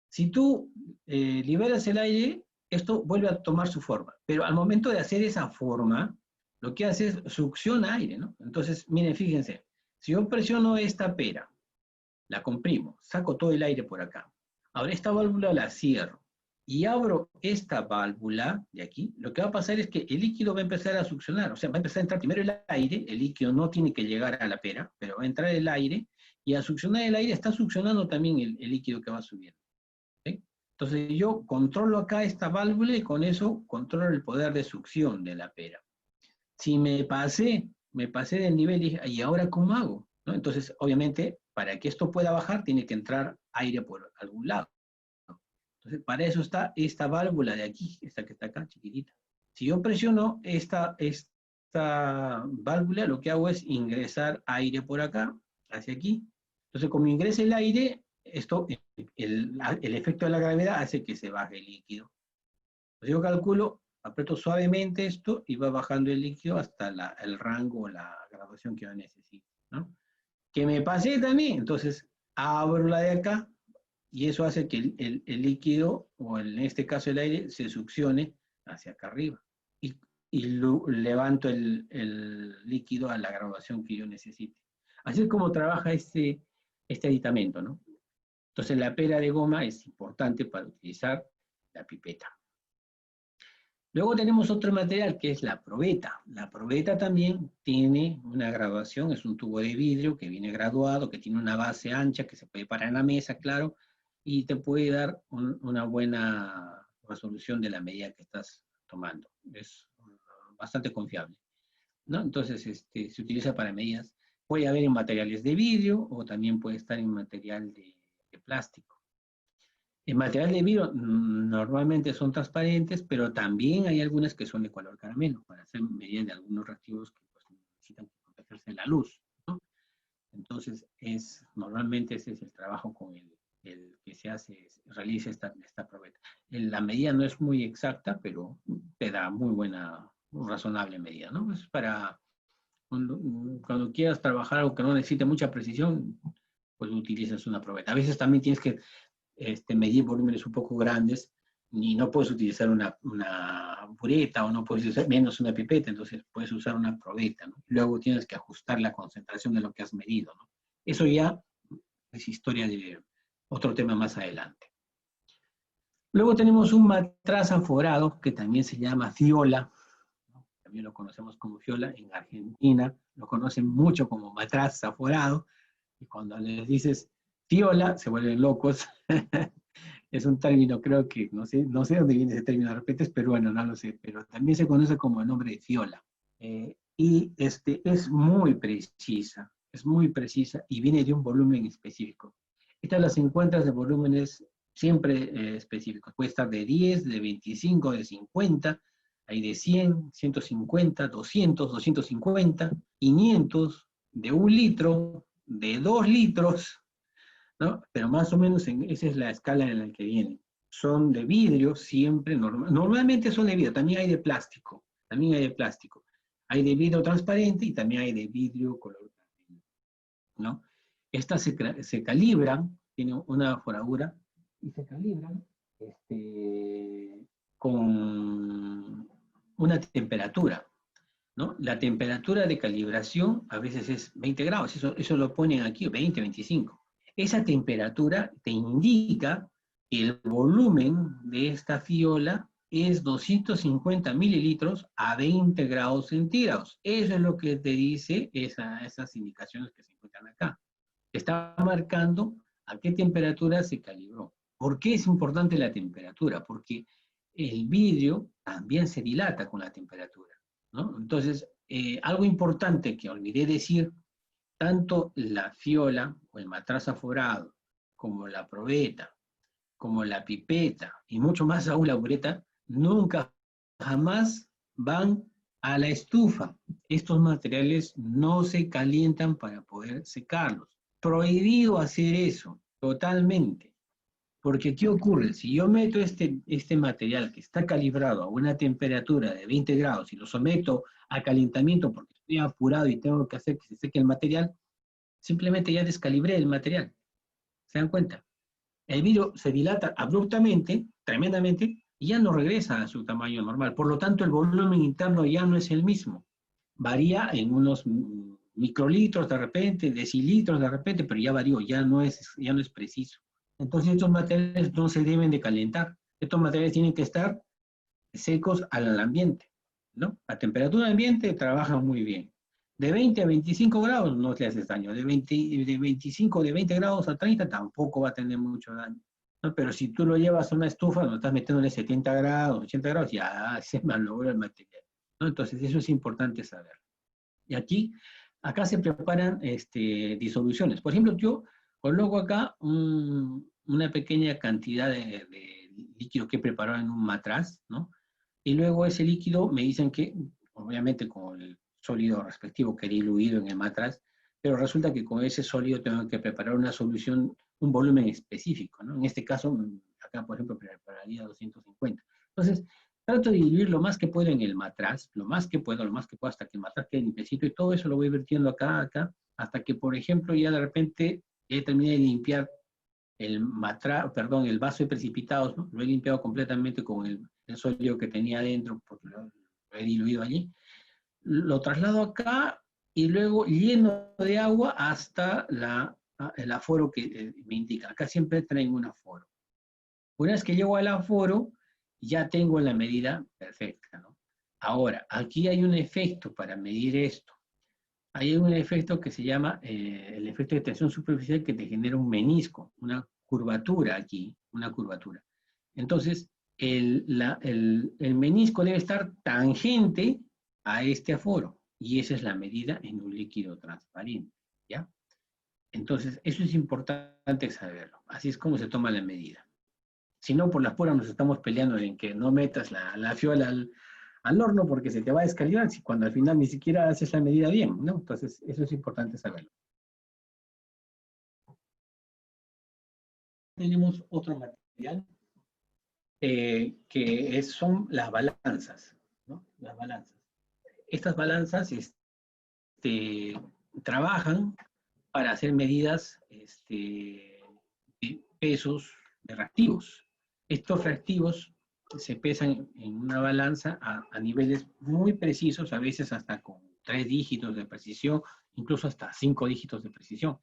si tú liberas el aire, esto vuelve a tomar su forma, pero al momento de hacer esa forma, lo que hace es succiona aire, ¿no? Entonces, miren, fíjense, si yo presiono esta pera, la comprimo, saco todo el aire por acá. Ahora esta válvula la cierro y abro esta válvula de aquí, lo que va a pasar es que el líquido va a empezar a succionar, o sea, va a empezar a entrar primero el aire, el líquido no tiene que llegar a la pera, pero va a entrar el aire, y al succionar el aire está succionando también el líquido que va subiendo. ¿Sí? Entonces yo controlo acá esta válvula y con eso controlo el poder de succión de la pera. Si me pasé del nivel y dije, ¿y ahora cómo hago? ¿No? Entonces, obviamente, para que esto pueda bajar, tiene que entrar aire por algún lado. Entonces, para eso está esta válvula de aquí, esta que está acá, chiquitita. Si yo presiono esta válvula, lo que hago es ingresar aire por acá, hacia aquí. Entonces, como ingresa el aire, esto, el efecto de la gravedad hace que se baje el líquido. Entonces, yo calculo, aprieto suavemente esto y va bajando el líquido hasta el rango o la graduación que yo necesito, ¿no? Que me pasé también, entonces abro la de acá, y eso hace que el líquido, o en este caso el aire, se succione hacia acá arriba. Y levanto el líquido a la graduación que yo necesite. Así es como trabaja este aditamento, ¿no? Entonces la pera de goma es importante para utilizar la pipeta. Luego tenemos otro material que es la probeta. La probeta también tiene una graduación, es un tubo de vidrio que viene graduado, que tiene una base ancha, que se puede parar en la mesa, claro, y te puede dar una buena resolución de la medida que estás tomando. Es bastante confiable, ¿no? Entonces, se utiliza para medidas. Puede haber en materiales de vidrio o también puede estar en material de plástico. El material de vidrio normalmente son transparentes, pero también hay algunas que son de color caramelo, para hacer medidas de algunos reactivos que pues, necesitan protegerse de la luz, ¿no? Entonces, normalmente ese es el trabajo con el que se realiza esta probeta. La medida no es muy exacta, pero te da muy buena, razonable medida, ¿no? Es para cuando quieras trabajar algo que no necesite mucha precisión, pues utilizas una probeta. A veces también tienes que medir volúmenes un poco grandes y no puedes utilizar una bureta o no puedes usar menos una pipeta, entonces puedes usar una probeta, ¿no? Luego tienes que ajustar la concentración de lo que has medido, ¿no? Eso ya es historia de otro tema más adelante. Luego tenemos un matraz aforado que también se llama fiola, ¿no? También lo conocemos como fiola. En Argentina lo conocen mucho como matraz aforado, y cuando les dices fiola se vuelven locos. Es un término, creo que, no sé dónde viene ese término, de repente es peruano, no lo sé, pero también se conoce como el nombre de fiola. Y es muy precisa y viene de un volumen específico. Estas las encuentras de volúmenes siempre específicos. Puede estar de 10, de 25, de 50, hay de 100, 150, 200, 250, 500, de 1 litro, de 2 litros, ¿no? Pero más o menos esa es la escala en la que vienen. Son de vidrio siempre, normalmente son de vidrio, también hay de plástico, Hay de vidrio transparente y también hay de vidrio color caramelo, ¿no? Estas se calibran, tiene una foradura, y se calibran con una temperatura, ¿no? La temperatura de calibración a veces es 20 grados, eso lo ponen aquí, 20, 25. Esa temperatura te indica que el volumen de esta fiola es 250 mililitros a 20 grados centígrados. Eso es lo que te dice esas indicaciones que se encuentran acá. Te está marcando a qué temperatura se calibró. ¿Por qué es importante la temperatura? Porque el vidrio también se dilata con la temperatura, ¿no? Entonces, algo importante que olvidé decir, tanto la fiola o el matraz aforado, como la probeta, como la pipeta, y mucho más aún la bureta, nunca, jamás van a la estufa. Estos materiales no se calientan para poder secarlos. Prohibido hacer eso, totalmente. Porque, ¿qué ocurre? Si yo meto este material que está calibrado a una temperatura de 20 grados y lo someto a calentamiento porque estoy apurado y tengo que hacer que se seque el material, simplemente ya descalibré el material. ¿Se dan cuenta? El vidrio se dilata abruptamente, tremendamente, y ya no regresa a su tamaño normal. Por lo tanto, el volumen interno ya no es el mismo. Varía en unos microlitros de repente, decilitros de repente, pero ya varió, ya no es preciso. Entonces estos materiales no se deben de calentar. Estos materiales tienen que estar secos al ambiente, ¿no? A temperatura ambiente trabajan muy bien. De 20 a 25 grados no le haces daño. De 25, de 20 grados a 30 tampoco va a tener mucho daño, ¿no? Pero si tú lo llevas a una estufa, lo estás metiéndole 70 grados, 80 grados, ya se malogra el material, ¿no? Entonces eso es importante saber. Y acá se preparan disoluciones. Por ejemplo, yo coloco acá una pequeña cantidad de líquido que he preparado en un matraz, ¿no? Y luego ese líquido me dicen que, obviamente con el sólido respectivo queda diluido en el matraz, pero resulta que con ese sólido tengo que preparar una solución, un volumen específico, ¿no? En este caso, acá por ejemplo prepararía 250. Entonces, trato de diluir lo más que puedo en el matraz, lo más que puedo, hasta que el matraz quede limpiecito, y todo eso lo voy vertiendo acá, hasta que, por ejemplo, ya de repente ya terminé de limpiar el vaso de precipitados, ¿no? Lo he limpiado completamente con el sólido que tenía adentro, porque lo he diluido allí. Lo traslado acá y luego lleno de agua hasta el aforo que me indica. Acá siempre traen un aforo. Una vez que llego al aforo, ya tengo la medida perfecta, ¿no? Ahora, aquí hay un efecto para medir esto. Hay un efecto que se llama el efecto de tensión superficial, que te genera un menisco, una curvatura aquí, una curvatura. Entonces, el menisco debe estar tangente a este aforo, y esa es la medida en un líquido transparente, ¿ya? Entonces, eso es importante saberlo. Así es como se toma la medida. Si no, por las puras nos estamos peleando en que no metas la fiola al horno porque se te va a descalibrar, cuando al final ni siquiera haces la medida bien, ¿no? Entonces, eso es importante saberlo. Tenemos otro material son las balanzas, ¿no? Las balanzas. Estas balanzas trabajan para hacer medidas de pesos de reactivos. Estos reactivos se pesan en una balanza a niveles muy precisos, a veces hasta con 3 dígitos de precisión, incluso hasta 5 dígitos de precisión.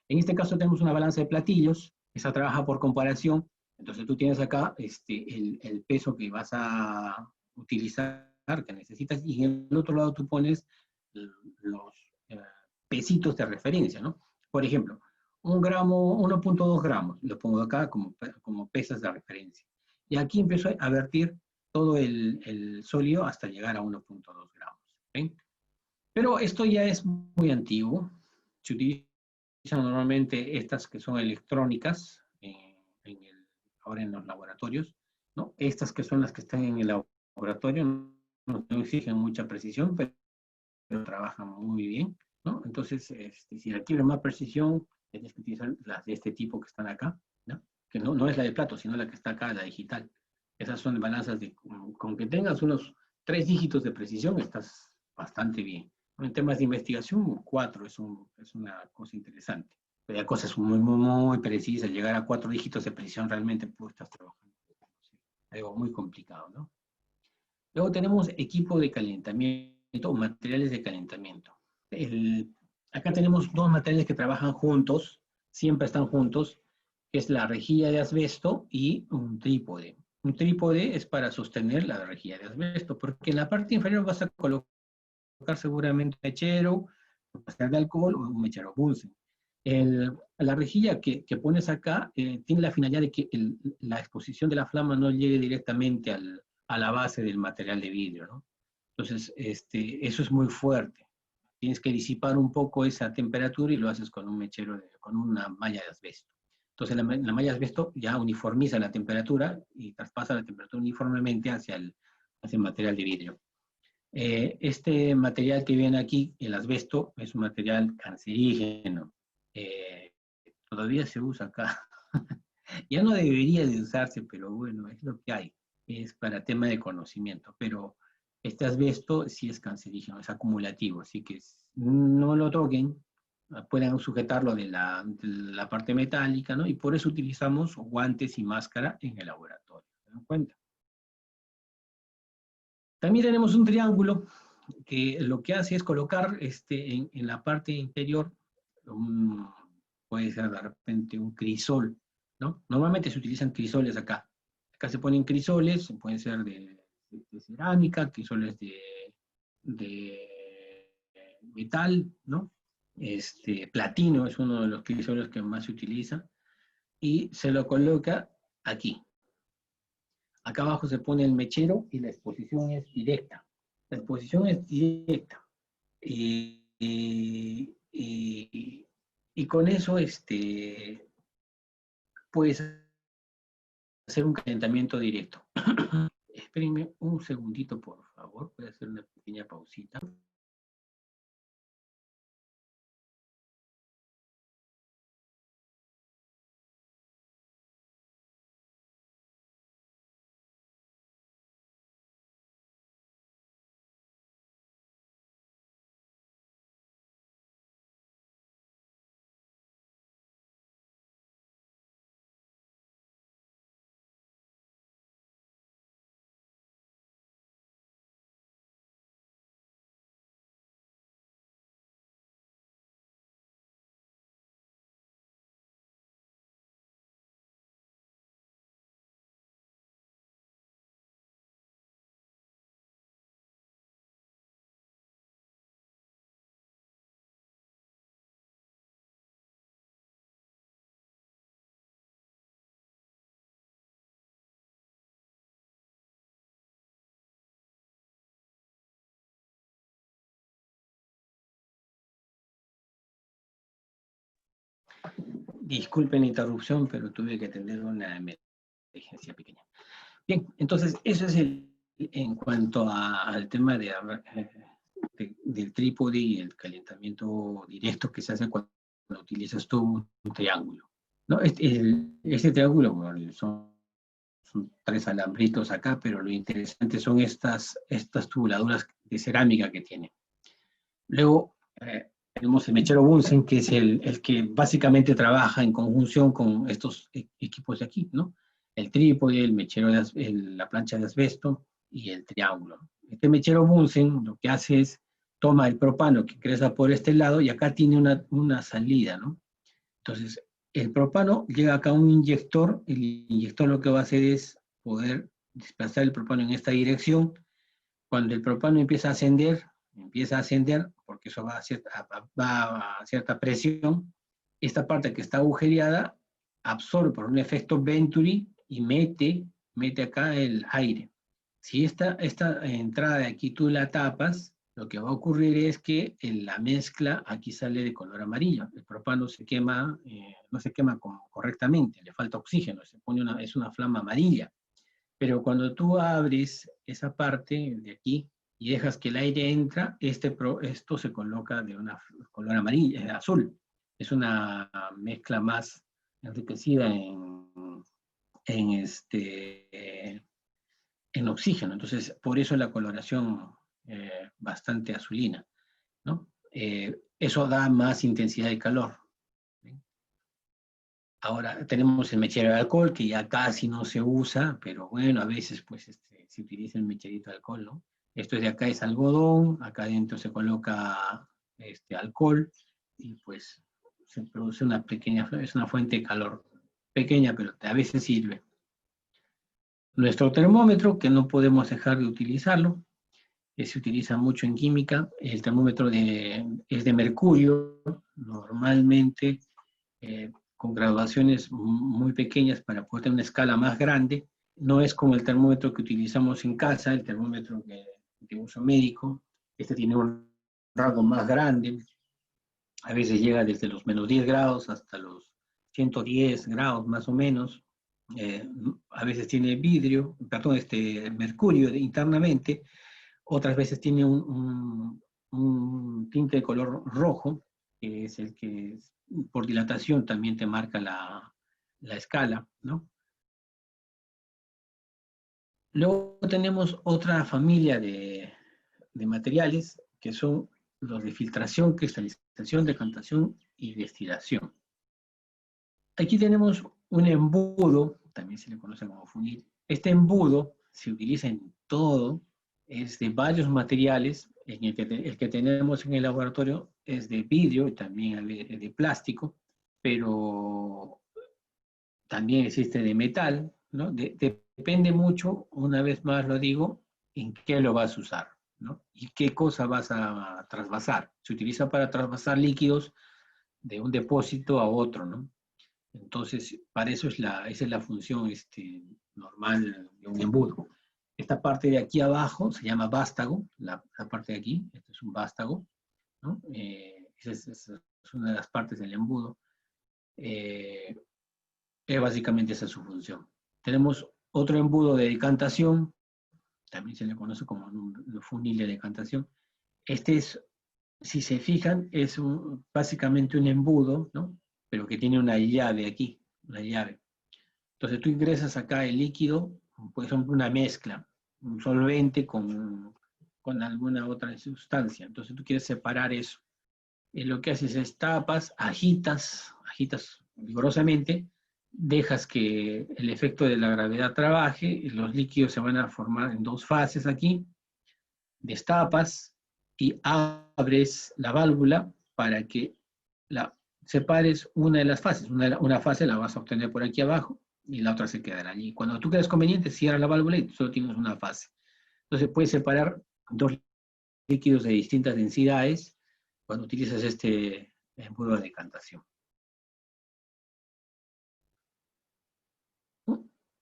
En este caso tenemos una balanza de platillos, esa trabaja por comparación. Entonces tú tienes acá el peso que vas a utilizar, que necesitas, y en el otro lado tú pones los pesitos de referencia, ¿no? Por ejemplo, 1 gramo, 1.2 gramos, lo pongo acá como pesas de referencia. Y aquí empiezo a vertir todo el sólido hasta llegar a 1.2 gramos. ¿Okay? Pero esto ya es muy antiguo. Se utilizan normalmente estas que son electrónicas, ahora en los laboratorios, ¿no? Estas que son las que están en el laboratorio no exigen mucha precisión, pero trabajan muy bien, ¿no? Entonces, si requiere más precisión, tienes que utilizar las de este tipo que están acá, ¿no? Que no es la de plato, sino la que está acá, la digital. Esas son balanzas con que tengas unos 3 dígitos de precisión, estás bastante bien. En temas de investigación, 4 es una cosa interesante. Pero hay cosas muy, muy, muy precisas. Llegar a 4 dígitos de precisión realmente pues, estás trabajando. Algo muy complicado, ¿no? Luego tenemos equipo de calentamiento o materiales de calentamiento. Acá tenemos 2 materiales que trabajan juntos, siempre están juntos, que es la rejilla de asbesto y un trípode. Un trípode es para sostener la rejilla de asbesto, porque en la parte inferior vas a colocar seguramente un mechero, un pastel de alcohol o un mechero Bunsen. La rejilla que pones acá tiene la finalidad de que la exposición de la flama no llegue directamente a la base del material de vidrio, ¿no? Entonces, eso es muy fuerte. Tienes que disipar un poco esa temperatura y lo haces con un mechero, con una malla de asbesto. Entonces la malla de asbesto ya uniformiza la temperatura y traspasa la temperatura uniformemente hacia el material de vidrio. Este material que ven aquí, el asbesto, es un material cancerígeno. Todavía se usa acá. Ya no debería de usarse, pero bueno, es lo que hay. Es para tema de conocimiento. Pero este asbesto sí es cancerígeno, es acumulativo, así que no lo toquen, pueden sujetarlo de la parte metálica, ¿no? Y por eso utilizamos guantes y máscara en el laboratorio. ¿Se dan cuenta? También tenemos un triángulo que lo que hace es colocar en la parte interior, puede ser de repente un crisol, ¿no? Normalmente se utilizan crisoles acá. Acá se ponen crisoles, pueden ser de cerámica, crisoles de metal, ¿no? Platino es uno de los crisoles que más se utiliza, y se lo coloca aquí. Acá abajo se pone el mechero y la exposición es directa. La exposición es directa. Y con eso puedes hacer un calentamiento directo. Espérenme un segundito, por favor. Voy a hacer una pequeña pausita. Disculpen la interrupción, pero tuve que atender una emergencia pequeña. Bien, entonces eso es en cuanto al tema del trípode y el calentamiento directo que se hace cuando utilizas tú un triángulo, ¿no? Este triángulo, bueno, son 3 alambritos acá, pero lo interesante son estas tubuladuras de cerámica que tiene. Luego tenemos el mechero Bunsen, que es el que básicamente trabaja en conjunción con estos equipos de aquí, ¿no? El trípode, el mechero la plancha de asbesto y el triángulo. Este mechero Bunsen lo que hace es toma el propano que ingresa por este lado y acá tiene una salida, ¿no? Entonces, el propano llega acá a un inyector, el inyector lo que va a hacer es poder desplazar el propano en esta dirección. Cuando el propano empieza a ascender porque eso va a cierta presión, esta parte que está agujereada absorbe por un efecto Venturi y mete acá el aire. Si esta entrada de aquí tú la tapas, lo que va a ocurrir es que la mezcla aquí sale de color amarillo. El propano se quema, no se quema correctamente, le falta oxígeno, es una flama amarilla. Pero cuando tú abres esa parte de aquí y dejas que el aire entra, esto se coloca de una color amarillo, azul. Es una mezcla más enriquecida en oxígeno. Entonces, por eso la coloración bastante azulina, ¿no? Eso da más intensidad de calor. Ahora tenemos el mechero de alcohol, que ya casi no se usa, pero bueno, a veces pues se utiliza el mecherito de alcohol, ¿no? Esto es de acá, es algodón, acá adentro se coloca alcohol, y pues se produce es una fuente de calor pequeña, pero a veces sirve. Nuestro termómetro, que no podemos dejar de utilizarlo, que se utiliza mucho en química, el termómetro es de mercurio, normalmente con graduaciones muy pequeñas para poder tener una escala más grande. No es como el termómetro que utilizamos en casa, el termómetro de uso médico. Este tiene un rango más grande. A veces llega desde los -10 grados hasta los 110 grados más o menos. A veces tiene vidrio, perdón, mercurio internamente, otras veces tiene un tinte de color rojo, que es el que por dilatación también te marca la escala, ¿no? Luego tenemos otra familia de materiales que son los de filtración, cristalización, decantación y destilación. Aquí tenemos un embudo, también se le conoce como funil. Este embudo se utiliza en todo, es de varios materiales. El que tenemos en el laboratorio es de vidrio y también de plástico, pero también existe de metal, ¿no? Depende mucho, una vez más lo digo, en qué lo vas a usar, ¿no? Y qué cosa vas a trasvasar. Se utiliza para trasvasar líquidos de un depósito a otro, ¿no? Entonces, para eso esa es la función normal de un embudo. Esta parte de aquí abajo se llama vástago, la parte de aquí, este es un vástago, ¿no? Esa es una de las partes del embudo. Básicamente esa es su función. Tenemos otro embudo de decantación, también se le conoce como un funil de decantación. Este es, si se fijan, es básicamente un embudo, ¿no? Pero que tiene una llave aquí, una llave. Entonces tú ingresas acá el líquido, por ejemplo una mezcla, un solvente con alguna otra sustancia. Entonces tú quieres separar eso. Y lo que haces es tapas, agitas vigorosamente, dejas que el efecto de la gravedad trabaje, y los líquidos se van a formar en dos fases aquí, destapas y abres la válvula para que separes una de las fases. Una fase la vas a obtener por aquí abajo y la otra se quedará allí. Cuando tú creas conveniente, cierra la válvula y solo tienes una fase. Entonces puedes separar dos líquidos de distintas densidades cuando utilizas este embudo de decantación.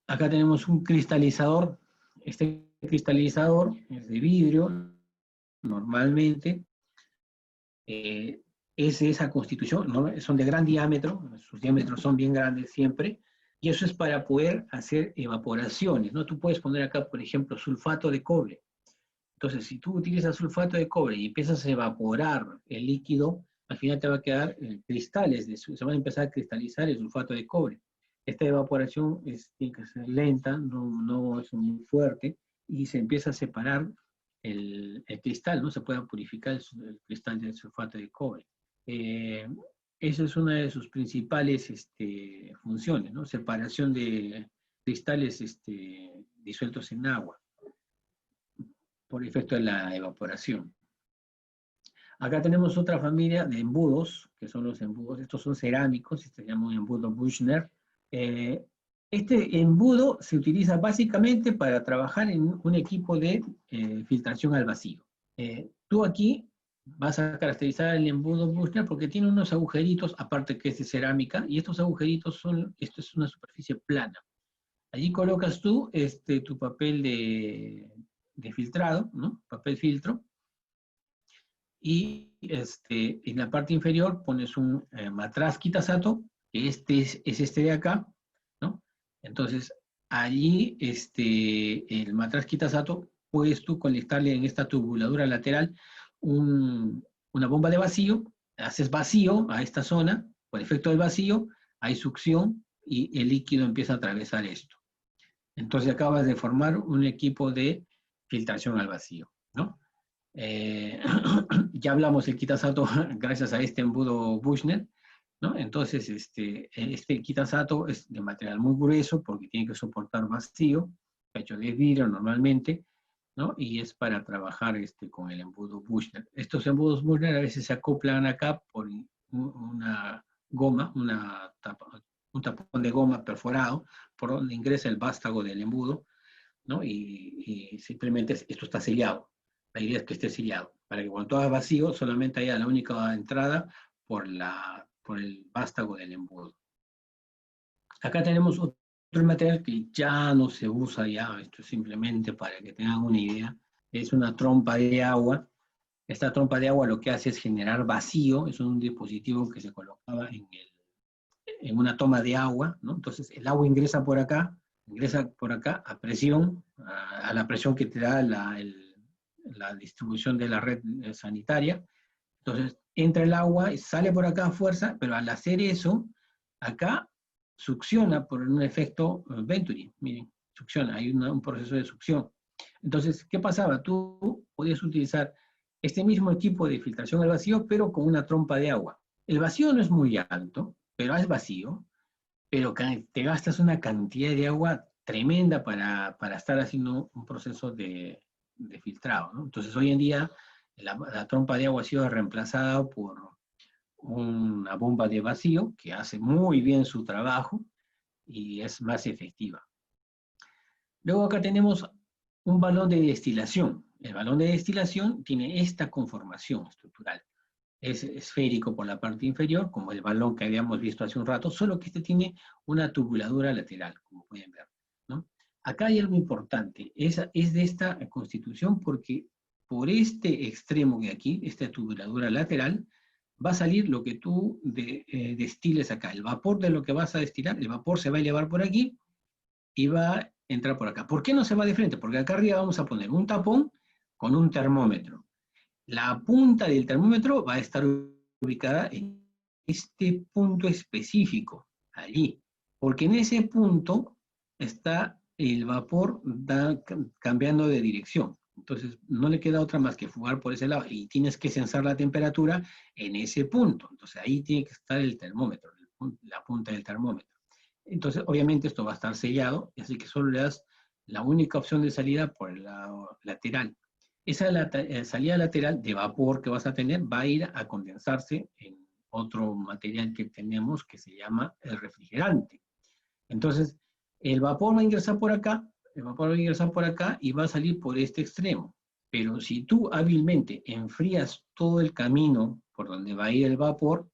Acá tenemos un cristalizador. Este cristalizador es de vidrio, normalmente. Es esa constitución, ¿no? Son de gran diámetro, sus diámetros son bien grandes siempre, y eso es para poder hacer evaporaciones, ¿no? Tú puedes poner acá, por ejemplo, sulfato de cobre. Entonces, si tú utilizas sulfato de cobre y empiezas a evaporar el líquido, al final te va a quedar cristales, se van a empezar a cristalizar el sulfato de cobre. Esta evaporación tiene que ser lenta, no es muy fuerte, y se empieza a separar el cristal, ¿no? Se puede purificar el cristal del sulfato de cobre. Esa es una de sus principales funciones, ¿no? Separación de cristales disueltos en agua por efecto de la evaporación. Acá tenemos otra familia de embudos, que son los embudos, estos son cerámicos, se llama un embudo Büchner. Este embudo se utiliza básicamente para trabajar en un equipo de filtración al vacío. Tú aquí vas a caracterizar el embudo Büchner porque tiene unos agujeritos, aparte que es de cerámica, y estos agujeritos esto es una superficie plana. Allí colocas tú tu papel de filtrado, ¿no? Papel filtro, y en la parte inferior pones un matraz Kitasato, que es este de acá, ¿no? Entonces, allí el matraz Kitasato puedes tú conectarle en esta tubuladura lateral una bomba de vacío, haces vacío a esta zona, por efecto del vacío, hay succión y el líquido empieza a atravesar esto. Entonces acabas de formar un equipo de filtración al vacío, ¿no? Ya hablamos del Kitasato gracias a este embudo Büchner, ¿no? Entonces, este Kitasato es de material muy grueso porque tiene que soportar vacío, hecho de vidrio normalmente, ¿no? Y es para trabajar con el embudo Büchner. Estos embudos Büchner a veces se acoplan acá por una goma, un tapón de goma perforado, por donde ingresa el vástago del embudo, ¿no? Y simplemente esto está sellado. La idea es que esté sellado, para que cuando tú hagas vacío solamente haya la única entrada por el vástago del embudo. Acá tenemos otro material que ya no se usa ya, esto es simplemente para que tengan una idea, es una trompa de agua. Esta trompa de agua lo que hace es generar vacío, es un dispositivo que se colocaba en una toma de agua, ¿no? Entonces el agua ingresa por acá a presión, a la presión que te da la distribución de la red sanitaria. Entonces entra el agua y sale por acá a fuerza, pero al hacer eso, acá succiona por un efecto Venturi, miren, succiona, hay un proceso de succión. Entonces, ¿qué pasaba? Tú podías utilizar este mismo equipo de filtración al vacío, pero con una trompa de agua. El vacío no es muy alto, pero es vacío, pero te gastas una cantidad de agua tremenda para estar haciendo un proceso de filtrado, ¿no? Entonces, hoy en día, la trompa de agua ha sido reemplazada por una bomba de vacío que hace muy bien su trabajo y es más efectiva. Luego acá tenemos un balón de destilación. El balón de destilación tiene esta conformación estructural. Es esférico por la parte inferior, como el balón que habíamos visto hace un rato, solo que este tiene una tubuladura lateral, como pueden ver, ¿no? Acá hay algo importante, es de esta constitución porque por este extremo de aquí, esta tubuladura lateral, va a salir lo que tú destiles acá. El vapor de lo que vas a destilar, el vapor se va a elevar por aquí y va a entrar por acá. ¿Por qué no se va de frente? Porque acá arriba vamos a poner un tapón con un termómetro. La punta del termómetro va a estar ubicada en este punto específico, allí. Porque en ese punto está el vapor cambiando de dirección. Entonces, no le queda otra más que fugar por ese lado. Y tienes que sensar la temperatura en ese punto. Entonces, ahí tiene que estar el termómetro, la punta del termómetro. Entonces, obviamente, esto va a estar sellado, así que solo le das la única opción de salida por el lado lateral. Esa salida lateral de vapor que vas a tener va a ir a condensarse en otro material que tenemos que se llama el refrigerante. Entonces, el vapor va a ingresar por acá, y va a salir por este extremo. Pero si tú hábilmente enfrías todo el camino por donde va a ir el vapor,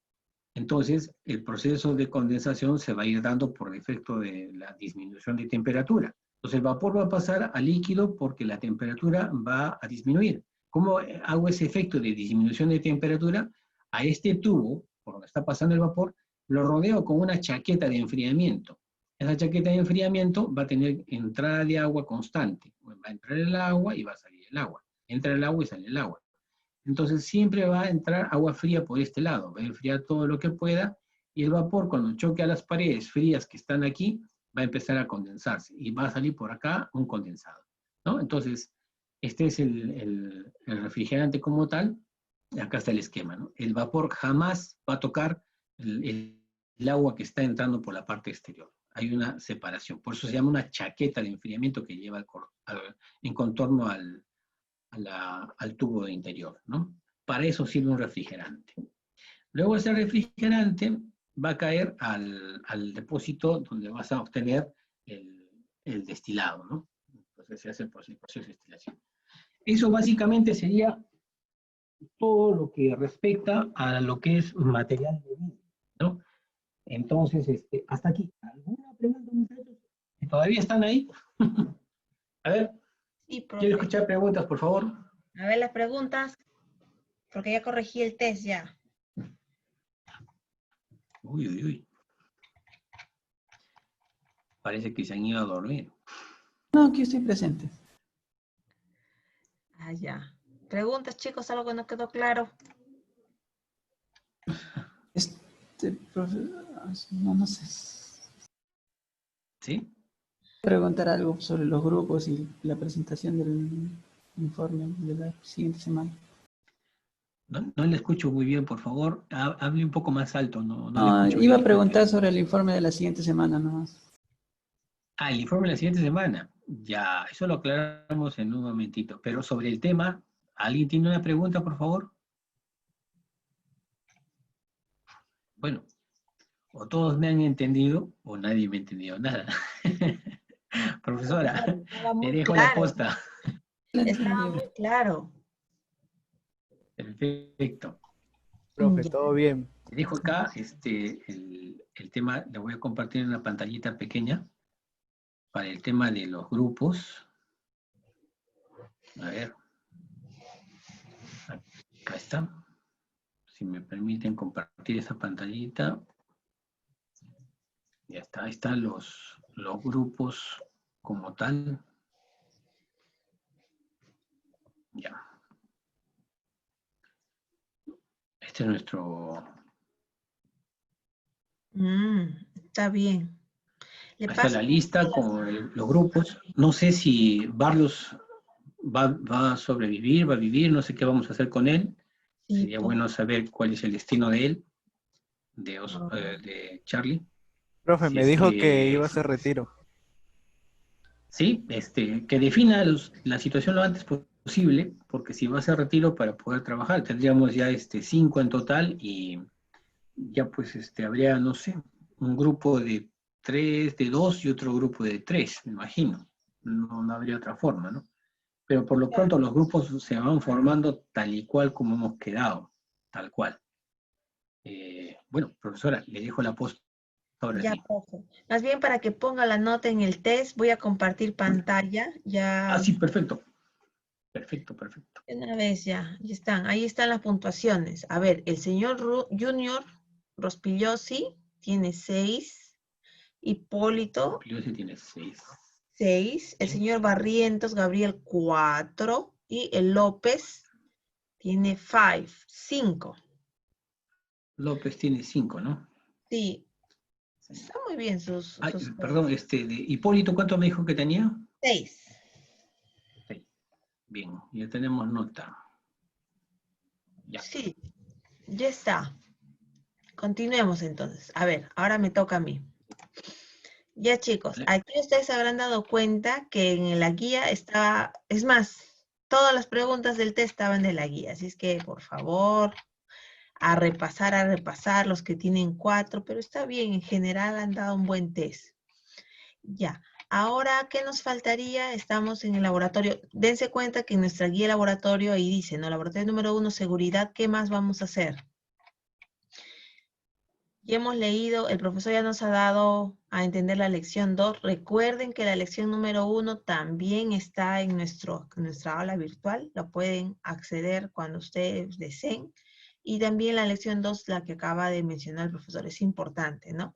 entonces el proceso de condensación se va a ir dando por efecto de la disminución de temperatura. Entonces el vapor va a pasar a líquido porque la temperatura va a disminuir. ¿Cómo hago ese efecto de disminución de temperatura? A este tubo, por donde está pasando el vapor, lo rodeo con una chaqueta de enfriamiento. Esa chaqueta de enfriamiento va a tener entrada de agua constante. Va a entrar el agua y va a salir el agua. Entra el agua y sale el agua. Entonces siempre va a entrar agua fría por este lado, va a enfriar todo lo que pueda, y el vapor cuando choque a las paredes frías que están aquí, va a empezar a condensarse, y va a salir por acá un condensado, ¿no? Entonces, este es el refrigerante como tal, y acá está el esquema, ¿no? El vapor jamás va a tocar el agua que está entrando por la parte exterior. Hay una separación, por eso se llama una chaqueta de enfriamiento que lleva en contorno al tubo de interior, ¿no? Para eso sirve un refrigerante. Luego ese refrigerante va a caer al depósito donde vas a obtener el destilado, ¿no? Entonces se hace el proceso de destilación. Eso básicamente sería todo lo que respecta a lo que es material de vidrio, ¿no? Entonces, hasta aquí. ¿Alguna pregunta, muchachos? ¿Todavía están ahí? A ver, Sí, quiero profe. escuchar preguntas, por favor. A ver las preguntas, porque ya corregí el test ya. Uy, uy, uy. Parece que se han ido a dormir. No, aquí estoy presente. Ah, ya. Preguntas, chicos, algo que no quedó claro. Profe, no sé. ¿Sí? Preguntar algo sobre los grupos y la presentación del informe de la siguiente semana. No le escucho muy bien, por favor. Hable un poco más alto, no le No, escucho iba a bien. preguntar sobre el informe de la siguiente semana nomás. Ah, el informe de la siguiente semana. Ya, eso lo aclaramos en un momentito. Pero sobre el tema, ¿alguien tiene una pregunta, por favor? Bueno, o todos me han entendido o nadie me ha entendido nada. Profesora, Estaba le muy dejo la claro. posta. Estaba muy claro. Perfecto. Profe, Ya. todo bien. Le dejo acá el tema, le voy a compartir en una pantallita pequeña para el tema de los grupos. A ver. Acá está. Si me permiten compartir esa pantallita. Ya está, ahí están los grupos como tal. Ya. Este es nuestro... Está bien. Le Ahí está paso la lista con los grupos. No sé si Barrios va a sobrevivir, va a vivir, no sé qué vamos a hacer con él. sí, Sería bueno saber cuál es el destino de él, de Charlie. Profe, Si me es dijo que que iba a hacer retiro. sí, que defina la situación lo antes posible, porque si va a hacer retiro para poder trabajar, tendríamos ya 5 en total y ya pues habría, no sé, un grupo de 3, de 2 y otro grupo de 3, me imagino. No habría otra forma, ¿no? Pero por lo pronto los grupos se van formando tal y cual como hemos quedado, tal cual. Bueno, profesora, le dejo la posta ahora ya, sí. profe. Más bien para que ponga la nota en el test, voy a compartir pantalla. Ah, Ya, sí, perfecto. Perfecto, perfecto. una vez ya, están. Ahí están las puntuaciones. A ver, el señor Junior Rospigliosi tiene 6. Hipólito, Amplio sí tiene 6. 6. El señor Barrientos Gabriel, 4. Y el López tiene 5. López tiene 5, ¿no? Sí, está muy bien sus Ay, sus perdón, de Hipólito, ¿cuánto me dijo que tenía? 6. 6. Bien, ya tenemos nota. Ya. Sí, ya está. Continuemos entonces. A ver, ahora me toca a mí. Ya chicos, ¿Vale? aquí ustedes se habrán dado cuenta que en la guía estaba, es más, todas las preguntas del test estaban en la guía, así es que por favor, a repasar los que tienen 4, pero está bien, en general han dado un buen test. Ya, ahora, ¿qué nos faltaría? Estamos en el laboratorio. Dense cuenta que en nuestra guía de laboratorio ahí dice, ¿no? Laboratorio número 1, seguridad, ¿qué más vamos a hacer? Ya hemos leído, el profesor ya nos ha dado a entender la lección 2. Recuerden que la lección número 1 también está en nuestra aula virtual. La pueden acceder cuando ustedes deseen. Y también la lección 2, la que acaba de mencionar el profesor, es importante, ¿no?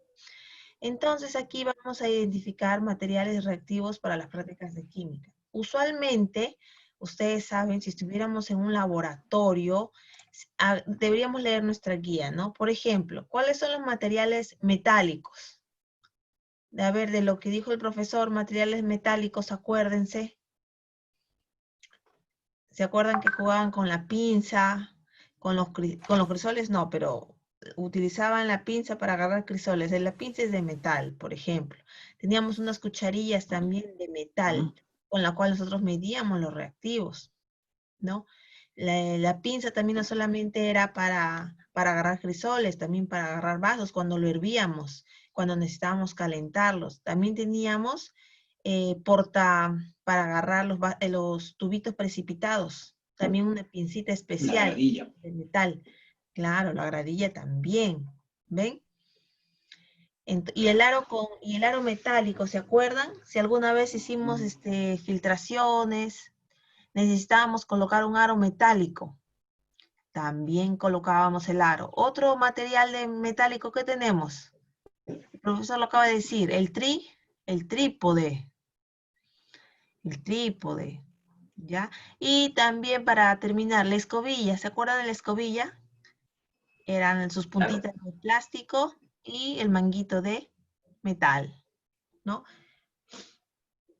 Entonces aquí vamos a identificar materiales reactivos para las prácticas de química. Usualmente, ustedes saben, si estuviéramos en un laboratorio, deberíamos leer nuestra guía, ¿no? Por ejemplo, ¿cuáles son los materiales metálicos? A ver, de lo que dijo el profesor, materiales metálicos, acuérdense. ¿Se acuerdan que jugaban con la pinza? Con los crisoles no, pero utilizaban la pinza para agarrar crisoles. La pinza es de metal, por ejemplo. Teníamos unas cucharillas también de metal, con la cual nosotros medíamos los reactivos, ¿no? La pinza también no solamente era para agarrar crisoles, también para agarrar vasos cuando lo hervíamos, cuando necesitábamos calentarlos. También teníamos para agarrar los tubitos precipitados. También una pincita La especial gradilla. de metal. Claro, la gradilla también. ¿Ven? Y el aro metálico, ¿se acuerdan? Si alguna vez hicimos filtraciones, necesitábamos colocar un aro metálico. También colocábamos el aro. Otro material de metálico que tenemos. El profesor lo acaba de decir, el trípode. El trípode, ¿ya? Y también para terminar, la escobilla. ¿Se acuerdan de la escobilla? Eran sus puntitas de plástico y el manguito de metal, ¿no?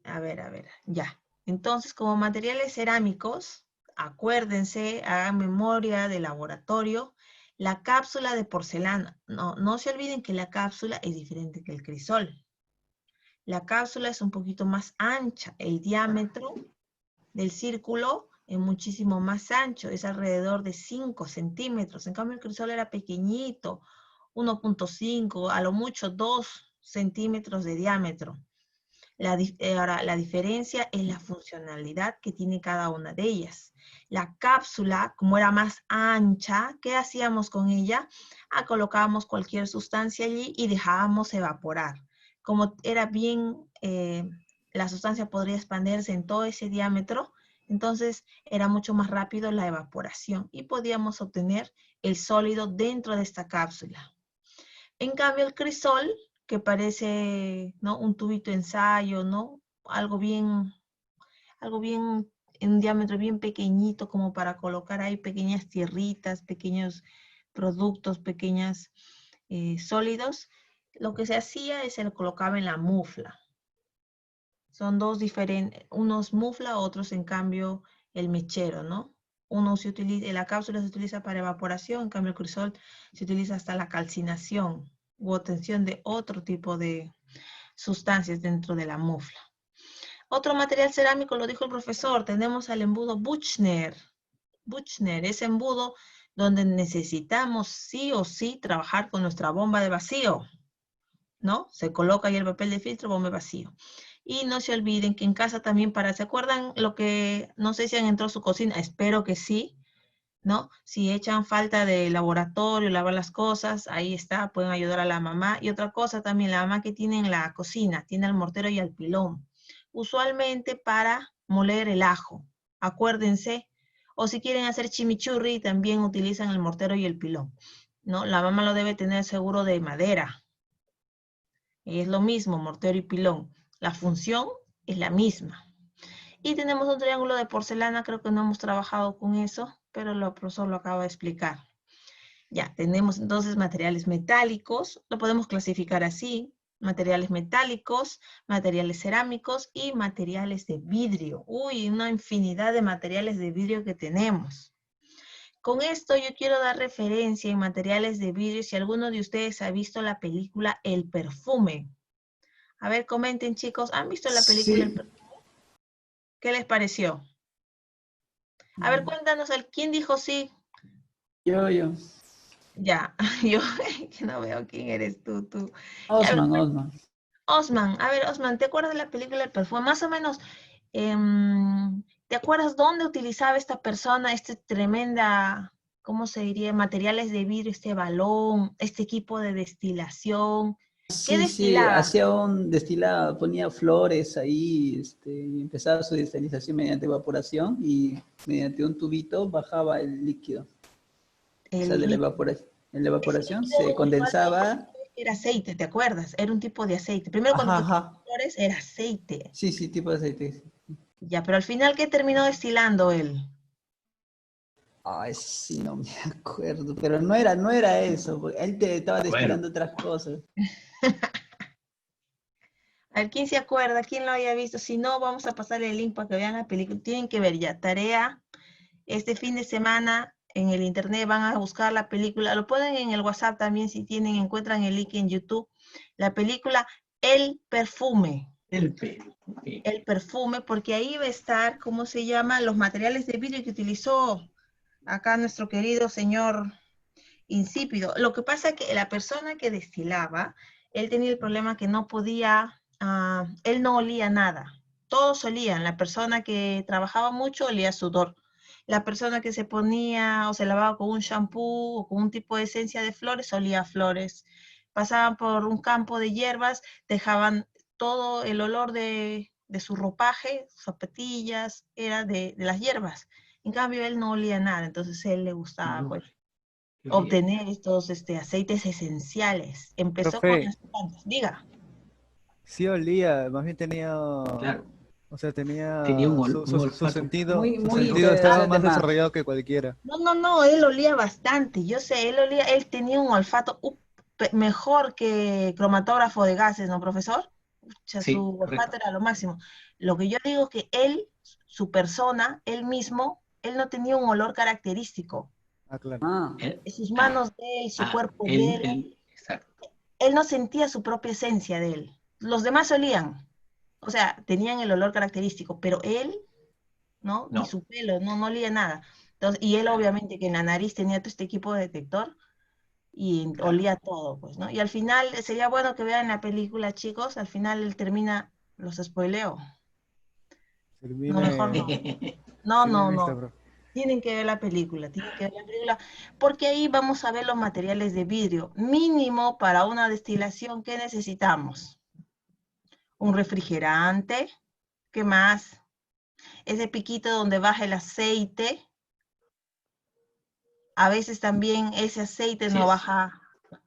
A ver, ya. Entonces, como materiales cerámicos, acuérdense, hagan memoria de laboratorio, la cápsula de porcelana. No se olviden que la cápsula es diferente que el crisol. La cápsula es un poquito más ancha, el diámetro del círculo es muchísimo más ancho, es alrededor de 5 centímetros. En cambio, el crisol era pequeñito, 1.5, a lo mucho 2 centímetros de diámetro. Ahora, la diferencia es la funcionalidad que tiene cada una de ellas. La cápsula, como era más ancha, ¿qué hacíamos con ella? Colocábamos cualquier sustancia allí y dejábamos evaporar. Como era bien, la sustancia podría expandirse en todo ese diámetro, entonces era mucho más rápido la evaporación y podíamos obtener el sólido dentro de esta cápsula. En cambio, el crisol, que parece, ¿no? Un tubito ensayo, ¿no? Algo bien, en un diámetro bien pequeñito, como para colocar ahí pequeñas tierritas, pequeños productos, pequeños sólidos. Lo que se hacía es se lo colocaba en la mufla. Son dos diferentes, unos mufla, otros en cambio el mechero, ¿no? Uno se utiliza, la cápsula se utiliza para evaporación, en cambio el crisol se utiliza hasta la calcinación u obtención de otro tipo de sustancias dentro de la mufla. Otro material cerámico, lo dijo el profesor, tenemos al embudo Buchner. Buchner, ese embudo donde necesitamos sí o sí trabajar con nuestra bomba de vacío, ¿no? Se coloca ahí el papel de filtro, bomba de vacío. Y no se olviden que en casa también ¿se acuerdan lo que, no sé si han entrado a su cocina? Espero que sí, ¿no? Si echan falta de laboratorio, lavar las cosas, ahí está, pueden ayudar a la mamá. Y otra cosa también, la mamá que tiene en la cocina, tiene el mortero y el pilón. Usualmente para moler el ajo, acuérdense. O si quieren hacer chimichurri, también utilizan el mortero y el pilón, ¿no? La mamá lo debe tener seguro de madera. Es lo mismo, mortero y pilón. La función es la misma. Y tenemos un triángulo de porcelana, creo que no hemos trabajado con eso, pero el profesor lo acaba de explicar. Ya, tenemos entonces materiales metálicos, lo podemos clasificar así, materiales metálicos, materiales cerámicos y materiales de vidrio. Uy, una infinidad de materiales de vidrio que tenemos. Con esto yo quiero dar referencia en materiales de vidrio si alguno de ustedes ha visto la película El Perfume. A ver, comenten chicos, ¿han visto la película El Perfume? ¿Qué les pareció? A ver, cuéntanos, ¿quién dijo sí? Yo. Ya, yo que no veo quién eres tú. Ya, Osman. Osman, a ver, Osman, ¿te acuerdas de la película El Perfume? Más o menos, ¿te acuerdas dónde utilizaba esta persona tremenda, ¿cómo se diría? Materiales de vidrio, este balón, este equipo de destilación. ¿Qué Sí, destilaba? hacía un destilado, ponía flores ahí, y empezaba su destilización mediante evaporación y mediante un tubito bajaba el líquido. O sea, de la evaporación Ese se líquido usualmente condensaba. era aceite, ¿te acuerdas? Era un tipo de aceite. Primero cuando Ajá, tú pones ajá. flores era aceite. Sí, tipo de aceite. Ya, pero al final, ¿qué terminó destilando él? Ay, sí, no me acuerdo, pero no era eso, porque él te estaba Bueno, destilando otras cosas. A ver, ¿quién se acuerda? ¿Quién lo haya visto? Si no, vamos a pasarle el link para que vean la película. Tienen que ver ya. Tarea. Este fin de semana en el internet van a buscar la película. Lo ponen en el WhatsApp también si tienen, encuentran el link en YouTube. La película El Perfume. el pelo. El Perfume, porque ahí va a estar, ¿cómo se llama? Los materiales de vidrio que utilizó acá nuestro querido señor insípido. Lo que pasa es que la persona que destilaba, él tenía el problema que no podía, él no olía nada. Todos olían. La persona que trabajaba mucho olía sudor. La persona que se ponía o se lavaba con un shampoo o con un tipo de esencia de flores, olía a flores. Pasaban por un campo de hierbas, dejaban todo el olor de su ropaje, sus zapatillas, era de las hierbas. En cambio, él no olía nada, entonces a él le gustaba, pues, Qué bien. obtener estos aceites esenciales. Empezó con Profe, las plantas. Diga. sí olía, más bien tenía, Claro, o sea, tenía tenía su, un su olfato. sentido, Muy, su muy sentido estaba de más más. desarrollado que cualquiera. No, él olía bastante. Yo sé, él tenía un olfato mejor que cromatógrafo de gases, ¿no, profesor? O sea, Sí, su olfato correcto. era lo máximo. Lo que yo digo es que él, su persona, él mismo, él no tenía un olor característico. Ah, claro. Ah, Sus manos de él, su cuerpo de él, Exacto. él no sentía su propia esencia de él. Los demás olían, o sea, tenían el olor característico, pero él, ¿no? Ni No, su pelo, no olía nada. Entonces, y él claro, obviamente que en la nariz tenía todo este equipo de detector y claro. olía todo, pues, ¿no? Y al final, sería bueno que vean la película, chicos, al final él termina, los spoileo. No, mejor Termine, no. sí me he visto, No. profe. Tienen que ver la película, porque ahí vamos a ver los materiales de vidrio. Mínimo para una destilación, ¿qué necesitamos? Un refrigerante, ¿qué más? Ese piquito donde baja el aceite. A veces también ese aceite Así es.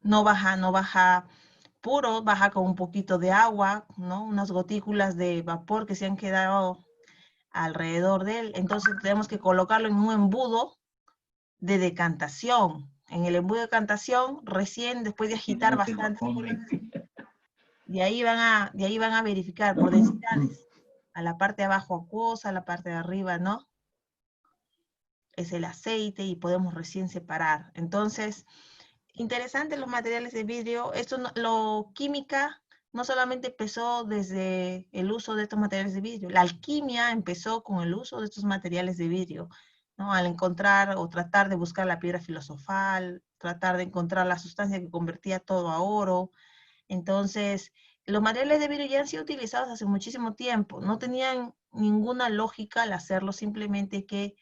no baja puro, baja con un poquito de agua, ¿no? Unas gotículas de vapor que se han quedado alrededor de él. Entonces tenemos que colocarlo en un embudo de decantación. En el embudo de decantación, recién después de agitar bastante, de ahí van a verificar por densidades. A la parte de abajo acuosa, a la parte de arriba, ¿no? Es el aceite y podemos recién separar. Entonces, interesante los materiales de vidrio. Esto química no solamente empezó desde el uso de estos materiales de vidrio. La alquimia empezó con el uso de estos materiales de vidrio, ¿no? Al encontrar o tratar de buscar la piedra filosofal, tratar de encontrar la sustancia que convertía todo a oro. Entonces, los materiales de vidrio ya han sido utilizados hace muchísimo tiempo. No tenían ninguna lógica al hacerlo, simplemente que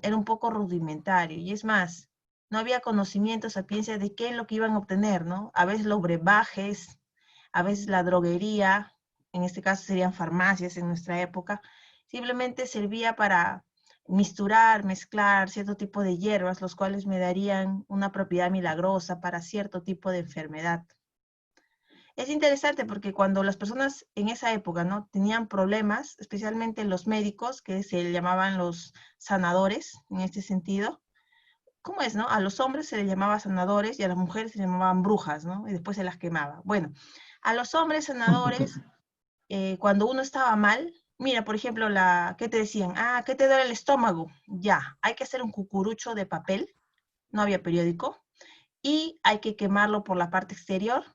era un poco rudimentario. Y es más, no había conocimiento, sapiencia de qué es lo que iban a obtener, ¿no? A veces los brebajes, a veces la droguería, en este caso serían farmacias en nuestra época, simplemente servía para misturar, mezclar cierto tipo de hierbas, los cuales me darían una propiedad milagrosa para cierto tipo de enfermedad. Es interesante porque cuando las personas en esa época, ¿no?, tenían problemas, especialmente los médicos, que se llamaban los sanadores, en este sentido, ¿cómo es, no? A los hombres se les llamaba sanadores y a las mujeres se les llamaban brujas, ¿no? Y después se las quemaba. Bueno, a los hombres sanadores, cuando uno estaba mal, mira, por ejemplo, ¿qué te decían? Ah, ¿qué te duele el estómago? Ya, hay que hacer un cucurucho de papel, no había periódico, y hay que quemarlo por la parte exterior,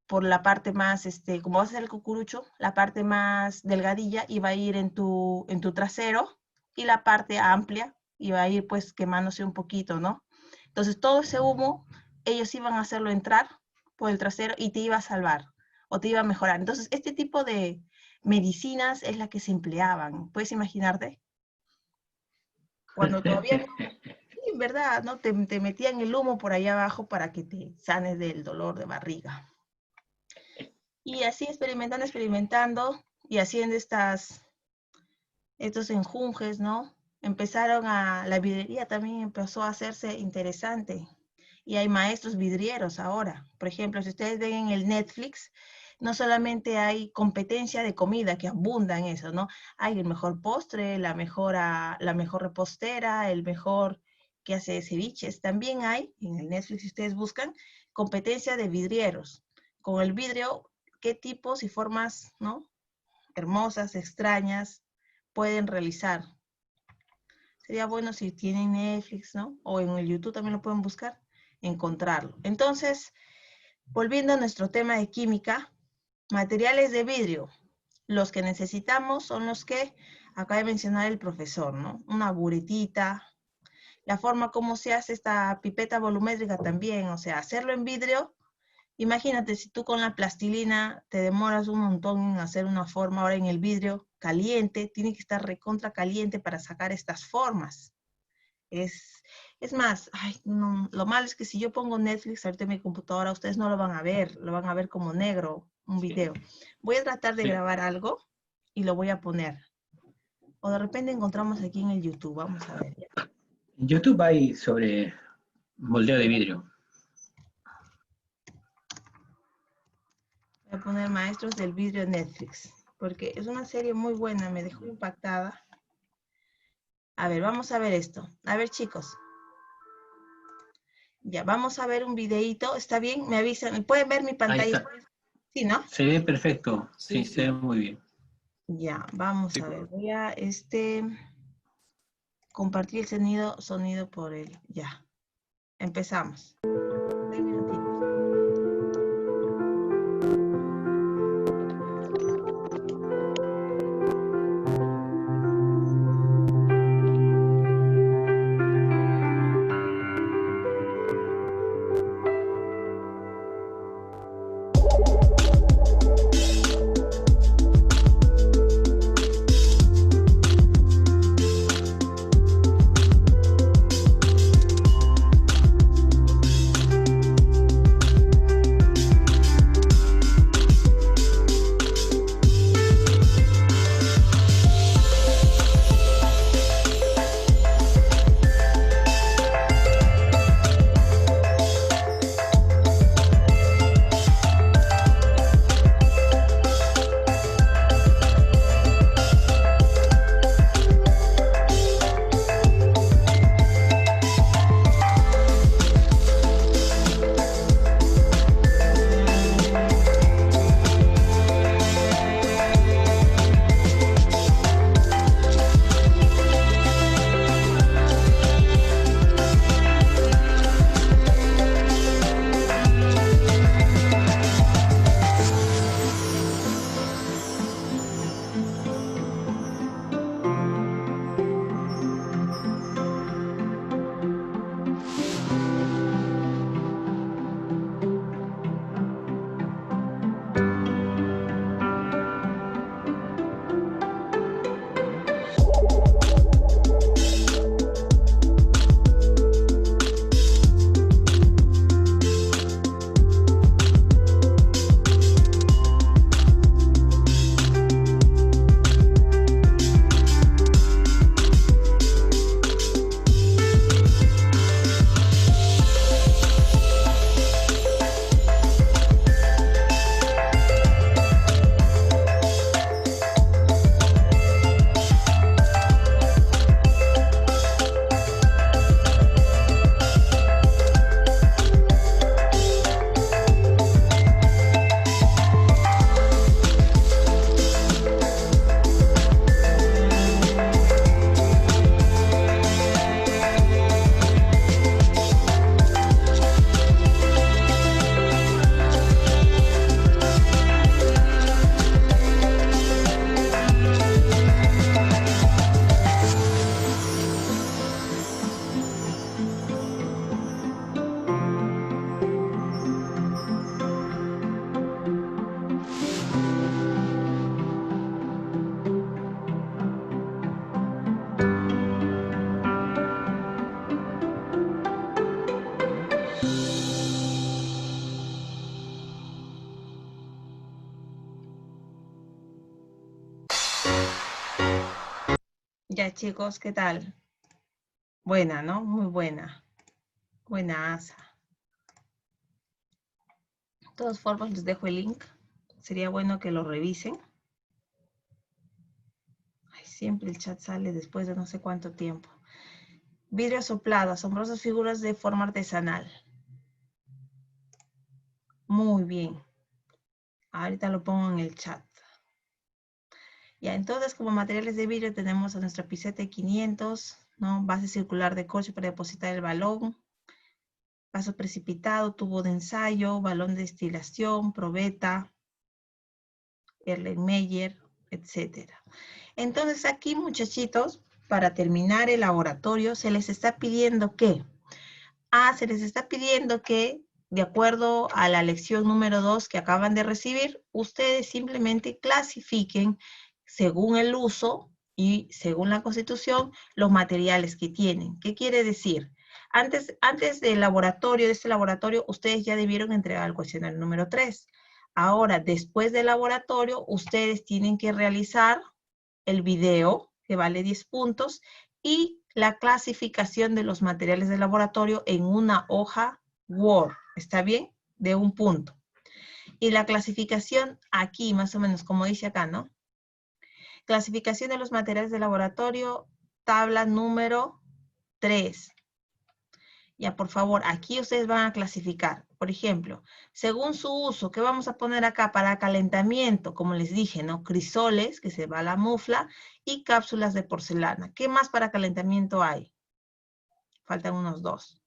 por la parte más, como vas a hacer el cucurucho, la parte más delgadilla iba a ir en tu trasero y la parte amplia iba a ir pues quemándose un poquito, ¿no? Entonces todo ese humo, ellos iban a hacerlo entrar por el trasero y te iba a salvar o te iba a mejorar. Entonces este tipo de medicinas es la que se empleaban, ¿puedes imaginarte? Cuando todavía no, sí, en verdad, ¿no? Te metían el humo por allá abajo para que te sanes del dolor de barriga. Y así experimentando y haciendo estos enjunjes, ¿no? La vidriería también empezó a hacerse interesante. Y hay maestros vidrieros ahora. Por ejemplo, si ustedes ven en el Netflix, no solamente hay competencia de comida, que abunda en eso, ¿no? Hay el mejor postre, la mejor repostera, el mejor que hace ceviches. También hay, en el Netflix, si ustedes buscan, competencia de vidrieros. Con el vidrio, qué tipos y formas, ¿no?, hermosas, extrañas, pueden realizar. Sería bueno si tienen Netflix, ¿no? O en el YouTube también lo pueden buscar, encontrarlo. Entonces, volviendo a nuestro tema de química, materiales de vidrio. Los que necesitamos son los que acaba de mencionar el profesor, ¿no? Una buretita. La forma como se hace esta pipeta volumétrica también, o sea, hacerlo en vidrio. Imagínate, si tú con la plastilina te demoras un montón en hacer una forma, ahora en el vidrio caliente, tiene que estar recontra caliente para sacar estas formas. Es más, ay, no, lo malo es que si yo pongo Netflix ahorita en mi computadora, ustedes no lo van a ver como negro, un video. Voy a tratar de grabar algo y lo voy a poner. O de repente encontramos aquí en el YouTube, vamos a ver. En YouTube hay sobre moldeo de vidrio. Voy a poner Maestros del Vidrio en Netflix, porque es una serie muy buena, me dejó impactada. A ver, vamos a ver esto. A ver, chicos. Ya, vamos a ver un videíto. ¿Está bien? ¿Me avisan? ¿Pueden ver mi pantalla? Sí, ¿no? Se ve perfecto. Sí, Sí. se ve muy bien. Ya, vamos a ver. Voy a compartir el sonido por el... Ya. Empezamos. 3 minutitos. Ya, chicos, ¿qué tal? Buena, ¿no? Muy buena. Buenaza. De todas formas, les dejo el link. Sería bueno que lo revisen. Ay, siempre el chat sale después de no sé cuánto tiempo. Vidrio soplado, asombrosas figuras de forma artesanal. Muy bien. Ahorita lo pongo en el chat. Ya, entonces, como materiales de vidrio tenemos a nuestra piseta de 500, ¿no? Base circular de corcho para depositar el balón, vaso precipitado, tubo de ensayo, balón de destilación, probeta, Erlenmeyer, etc. Entonces, aquí, muchachitos, para terminar el laboratorio, se les está pidiendo que, se les está pidiendo que, de acuerdo a la lección número 2 que acaban de recibir, ustedes simplemente clasifiquen según el uso y según la Constitución los materiales que tienen. ¿Qué quiere decir? Antes del laboratorio, de este laboratorio, ustedes ya debieron entregar el cuestionario número 3. Ahora, después del laboratorio, ustedes tienen que realizar el video, que vale 10 puntos, y la clasificación de los materiales de laboratorio en una hoja Word. ¿Está bien? De 1 punto. Y la clasificación aquí, más o menos, como dice acá, ¿no? Clasificación de los materiales de laboratorio, tabla número 3. Ya, por favor, aquí ustedes van a clasificar. Por ejemplo, según su uso, ¿qué vamos a poner acá? Para calentamiento, como les dije, ¿no? Crisoles, que se va a la mufla, y cápsulas de porcelana. ¿Qué más para calentamiento hay? Faltan unos 2.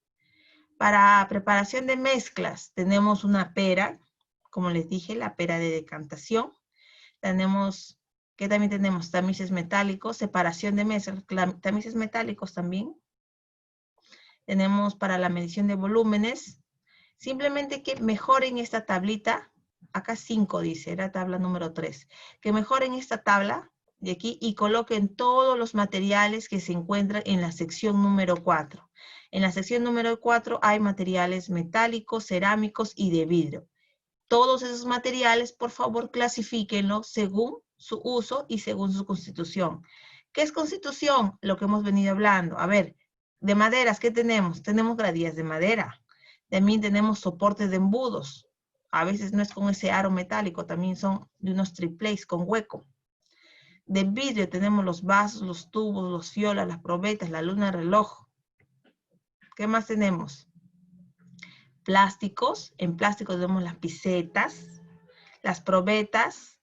Para preparación de mezclas, tenemos una pera, como les dije, la pera de decantación. ¿Qué también tenemos? Tamices metálicos, separación de mezclas, tamices metálicos también. Tenemos para la medición de volúmenes. Simplemente que mejoren esta tablita. Acá 5 dice, era tabla número 3. Que mejoren esta tabla de aquí y coloquen todos los materiales que se encuentran en la sección número 4. En la sección número 4 hay materiales metálicos, cerámicos y de vidrio. Todos esos materiales, por favor, clasifíquenlos según su uso y según su constitución. ¿Qué es constitución? Lo que hemos venido hablando. A ver, de maderas, ¿qué tenemos? Tenemos gradillas de madera. También tenemos soportes de embudos. A veces no es con ese aro metálico, también son de unos triplex con hueco. De vidrio tenemos los vasos, los tubos, los fiolas, las probetas, la luna de reloj. ¿Qué más tenemos? Plásticos. En plástico tenemos las pisetas, las probetas.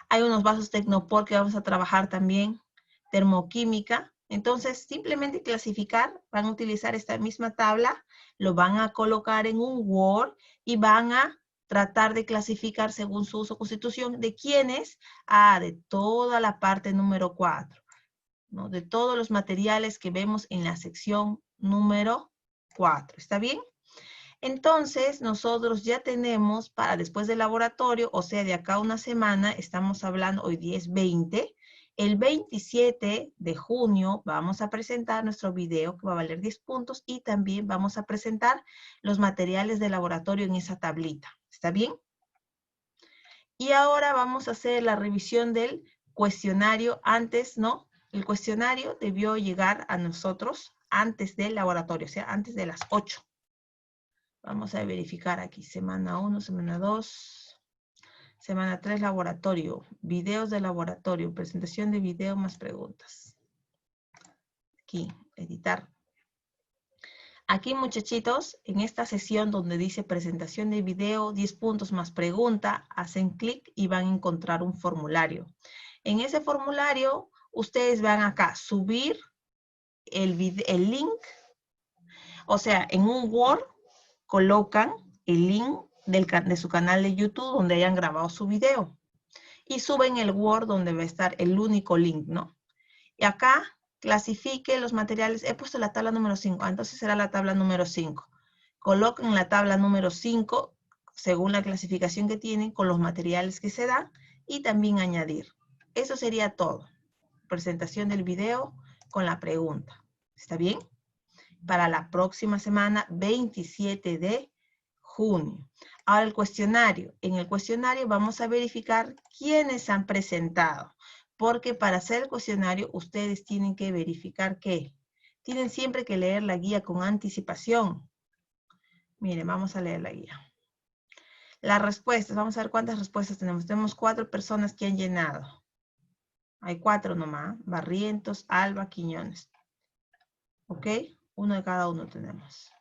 Hay unos vasos Tecnopor que vamos a trabajar también. Termoquímica. Entonces, simplemente clasificar, van a utilizar esta misma tabla, lo van a colocar en un Word y van a tratar de clasificar según su uso o constitución de quiénes, de toda la parte número 4, ¿no? De todos los materiales que vemos en la sección número 4. ¿Está bien? Entonces, nosotros ya tenemos para después del laboratorio, o sea, de acá a una semana, estamos hablando, hoy día es 20, el 27 de junio vamos a presentar nuestro video que va a valer 10 puntos y también vamos a presentar los materiales de laboratorio en esa tablita. ¿Está bien? Y ahora vamos a hacer la revisión del cuestionario antes, ¿no? El cuestionario debió llegar a nosotros antes del laboratorio, o sea, antes de las 8. Vamos a verificar aquí, semana 1, semana 2, semana 3, laboratorio, videos de laboratorio, presentación de video más preguntas. Aquí, editar. Aquí, muchachitos, en esta sesión donde dice presentación de video, 10 puntos más pregunta, hacen clic y van a encontrar un formulario. En ese formulario, ustedes van acá, subir el link, o sea, en un Word, colocan el link de su canal de YouTube donde hayan grabado su video. Y suben el Word donde va a estar el único link, ¿no? Y acá clasifique los materiales. He puesto la tabla número 5, entonces será la tabla número 5. Coloquen la tabla número 5 según la clasificación que tienen con los materiales que se dan y también añadir. Eso sería todo. Presentación del video con la pregunta. ¿Está bien? Para la próxima semana, 27 de junio. Ahora el cuestionario. En el cuestionario vamos a verificar quiénes han presentado. Porque para hacer el cuestionario, ustedes tienen que verificar que tienen siempre que leer la guía con anticipación. Miren, vamos a leer la guía. Las respuestas, vamos a ver cuántas respuestas tenemos. Tenemos 4 personas que han llenado. Hay 4 nomás. Barrientos, Alba, Quiñones. ¿Ok? Uno de cada uno tenemos.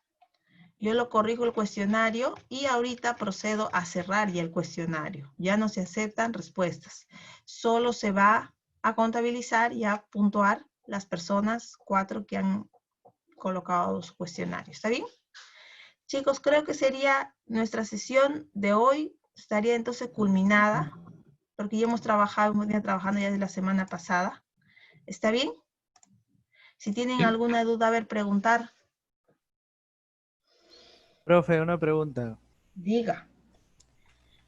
Yo lo corrijo el cuestionario y ahorita procedo a cerrar ya el cuestionario. Ya no se aceptan respuestas. Solo se va a contabilizar y a puntuar las personas 4 que han colocado su cuestionario. ¿Está bien? Chicos, creo que sería nuestra sesión de hoy. Estaría entonces culminada, porque ya hemos venido trabajando ya de la semana pasada. ¿Está bien? Si tienen Sí. alguna duda, a ver, preguntar. Profe, una pregunta. Diga.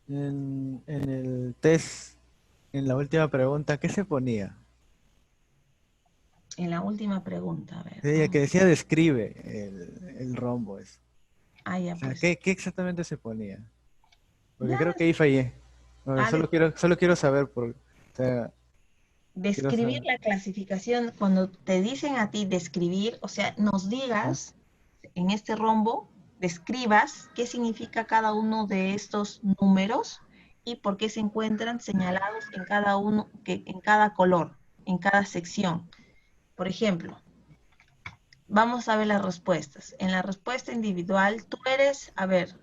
En el test, en la última pregunta, ¿qué se ponía? En la última pregunta, a ver. Sí, que decía describe el rombo. Ah, ya O sea, pues. ¿qué exactamente se ponía? Porque Nada, creo que ahí fallé. Bueno, solo quiero saber, o sea, quiero describir saber. la clasificación, cuando te dicen a ti describir, o sea, nos Ajá. digas en este rombo, describas qué significa cada uno de estos números y por qué se encuentran señalados en cada uno, en cada color, en cada sección. Por ejemplo, vamos a ver las respuestas. En la respuesta individual, tú eres, a ver,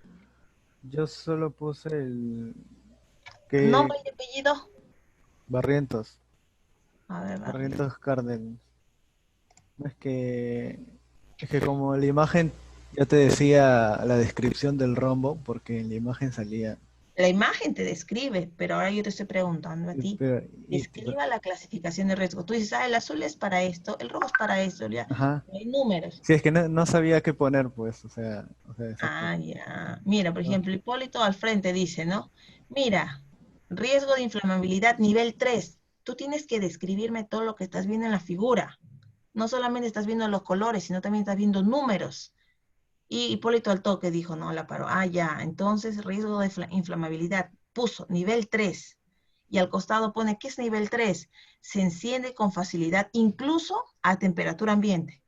Yo solo puse el que nombre y apellido. Barrientos, A ver, Barrio. Barrientos Cárdenas. No es que como la imagen ya te decía la descripción del rombo, porque en la imagen salía. La imagen te describe, pero ahora yo te estoy preguntando a ti. Pero, Describa la clasificación de riesgo. Tú dices, ah, el azul es para esto, el rojo es para esto, ya. ajá. Hay números. Sí, es que no sabía qué poner, pues, exacto. Ah, ya. Mira, por Ah, ejemplo, Hipólito al frente dice, ¿no? Mira, riesgo de inflamabilidad nivel 3. Tú tienes que describirme todo lo que estás viendo en la figura. No solamente estás viendo los colores, sino también estás viendo números. Y Hipólito al toque dijo, no, la paró. Ah, ya, entonces riesgo de inflamabilidad. Puso nivel 3. Y al costado pone, ¿qué es nivel 3? Se enciende con facilidad, incluso a temperatura ambiente.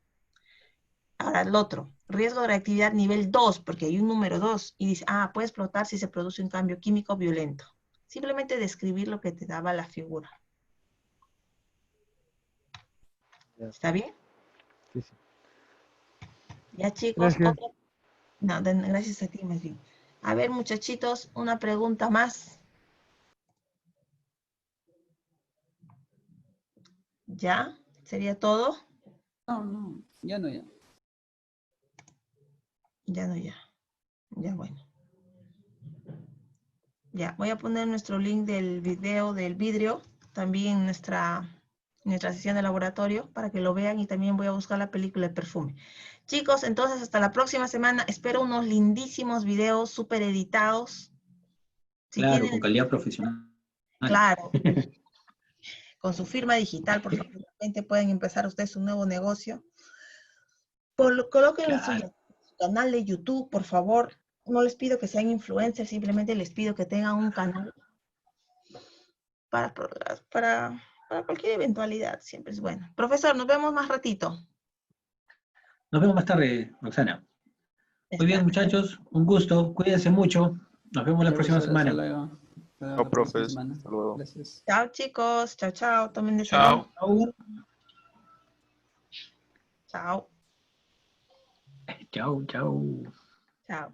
Ahora el otro, riesgo de reactividad nivel 2, porque hay un número 2. Y dice, ah, puede explotar si se produce un cambio químico violento. Simplemente describir lo que te daba la figura. ya, ¿Está bien? sí, sí. Ya chicos, Gracias. otra. No, gracias a ti más bien. A ver muchachitos, una pregunta más. ¿Ya? ¿Sería todo? No, ya no, ya. Ya no, ya. Ya, bueno. Ya, voy a poner nuestro link del video del vidrio, también en nuestra sesión de laboratorio, para que lo vean y también voy a buscar la película de perfume. Chicos, entonces hasta la próxima semana. Espero unos lindísimos videos súper editados. Si Claro, tienen, con calidad profesional. claro, con su firma digital, por favor, realmente pueden empezar ustedes un nuevo negocio. Colóquenlo en su Claro. canal de YouTube, por favor. No les pido que sean influencers, simplemente les pido que tengan un canal para, para cualquier eventualidad. Siempre es bueno. Profesor, nos vemos más ratito. Nos vemos más tarde, Roxana. Muy bien, Está. muchachos, un gusto. Cuídense mucho. Nos vemos la Ya, próxima profesor, hasta semana. luego. Hasta Chao, la próxima profes. semana. Hasta luego. Gracias. Chao, chicos. Chao, chao. Tomen de salud. Chao. Chau. Chao. Chau, chau. Chao.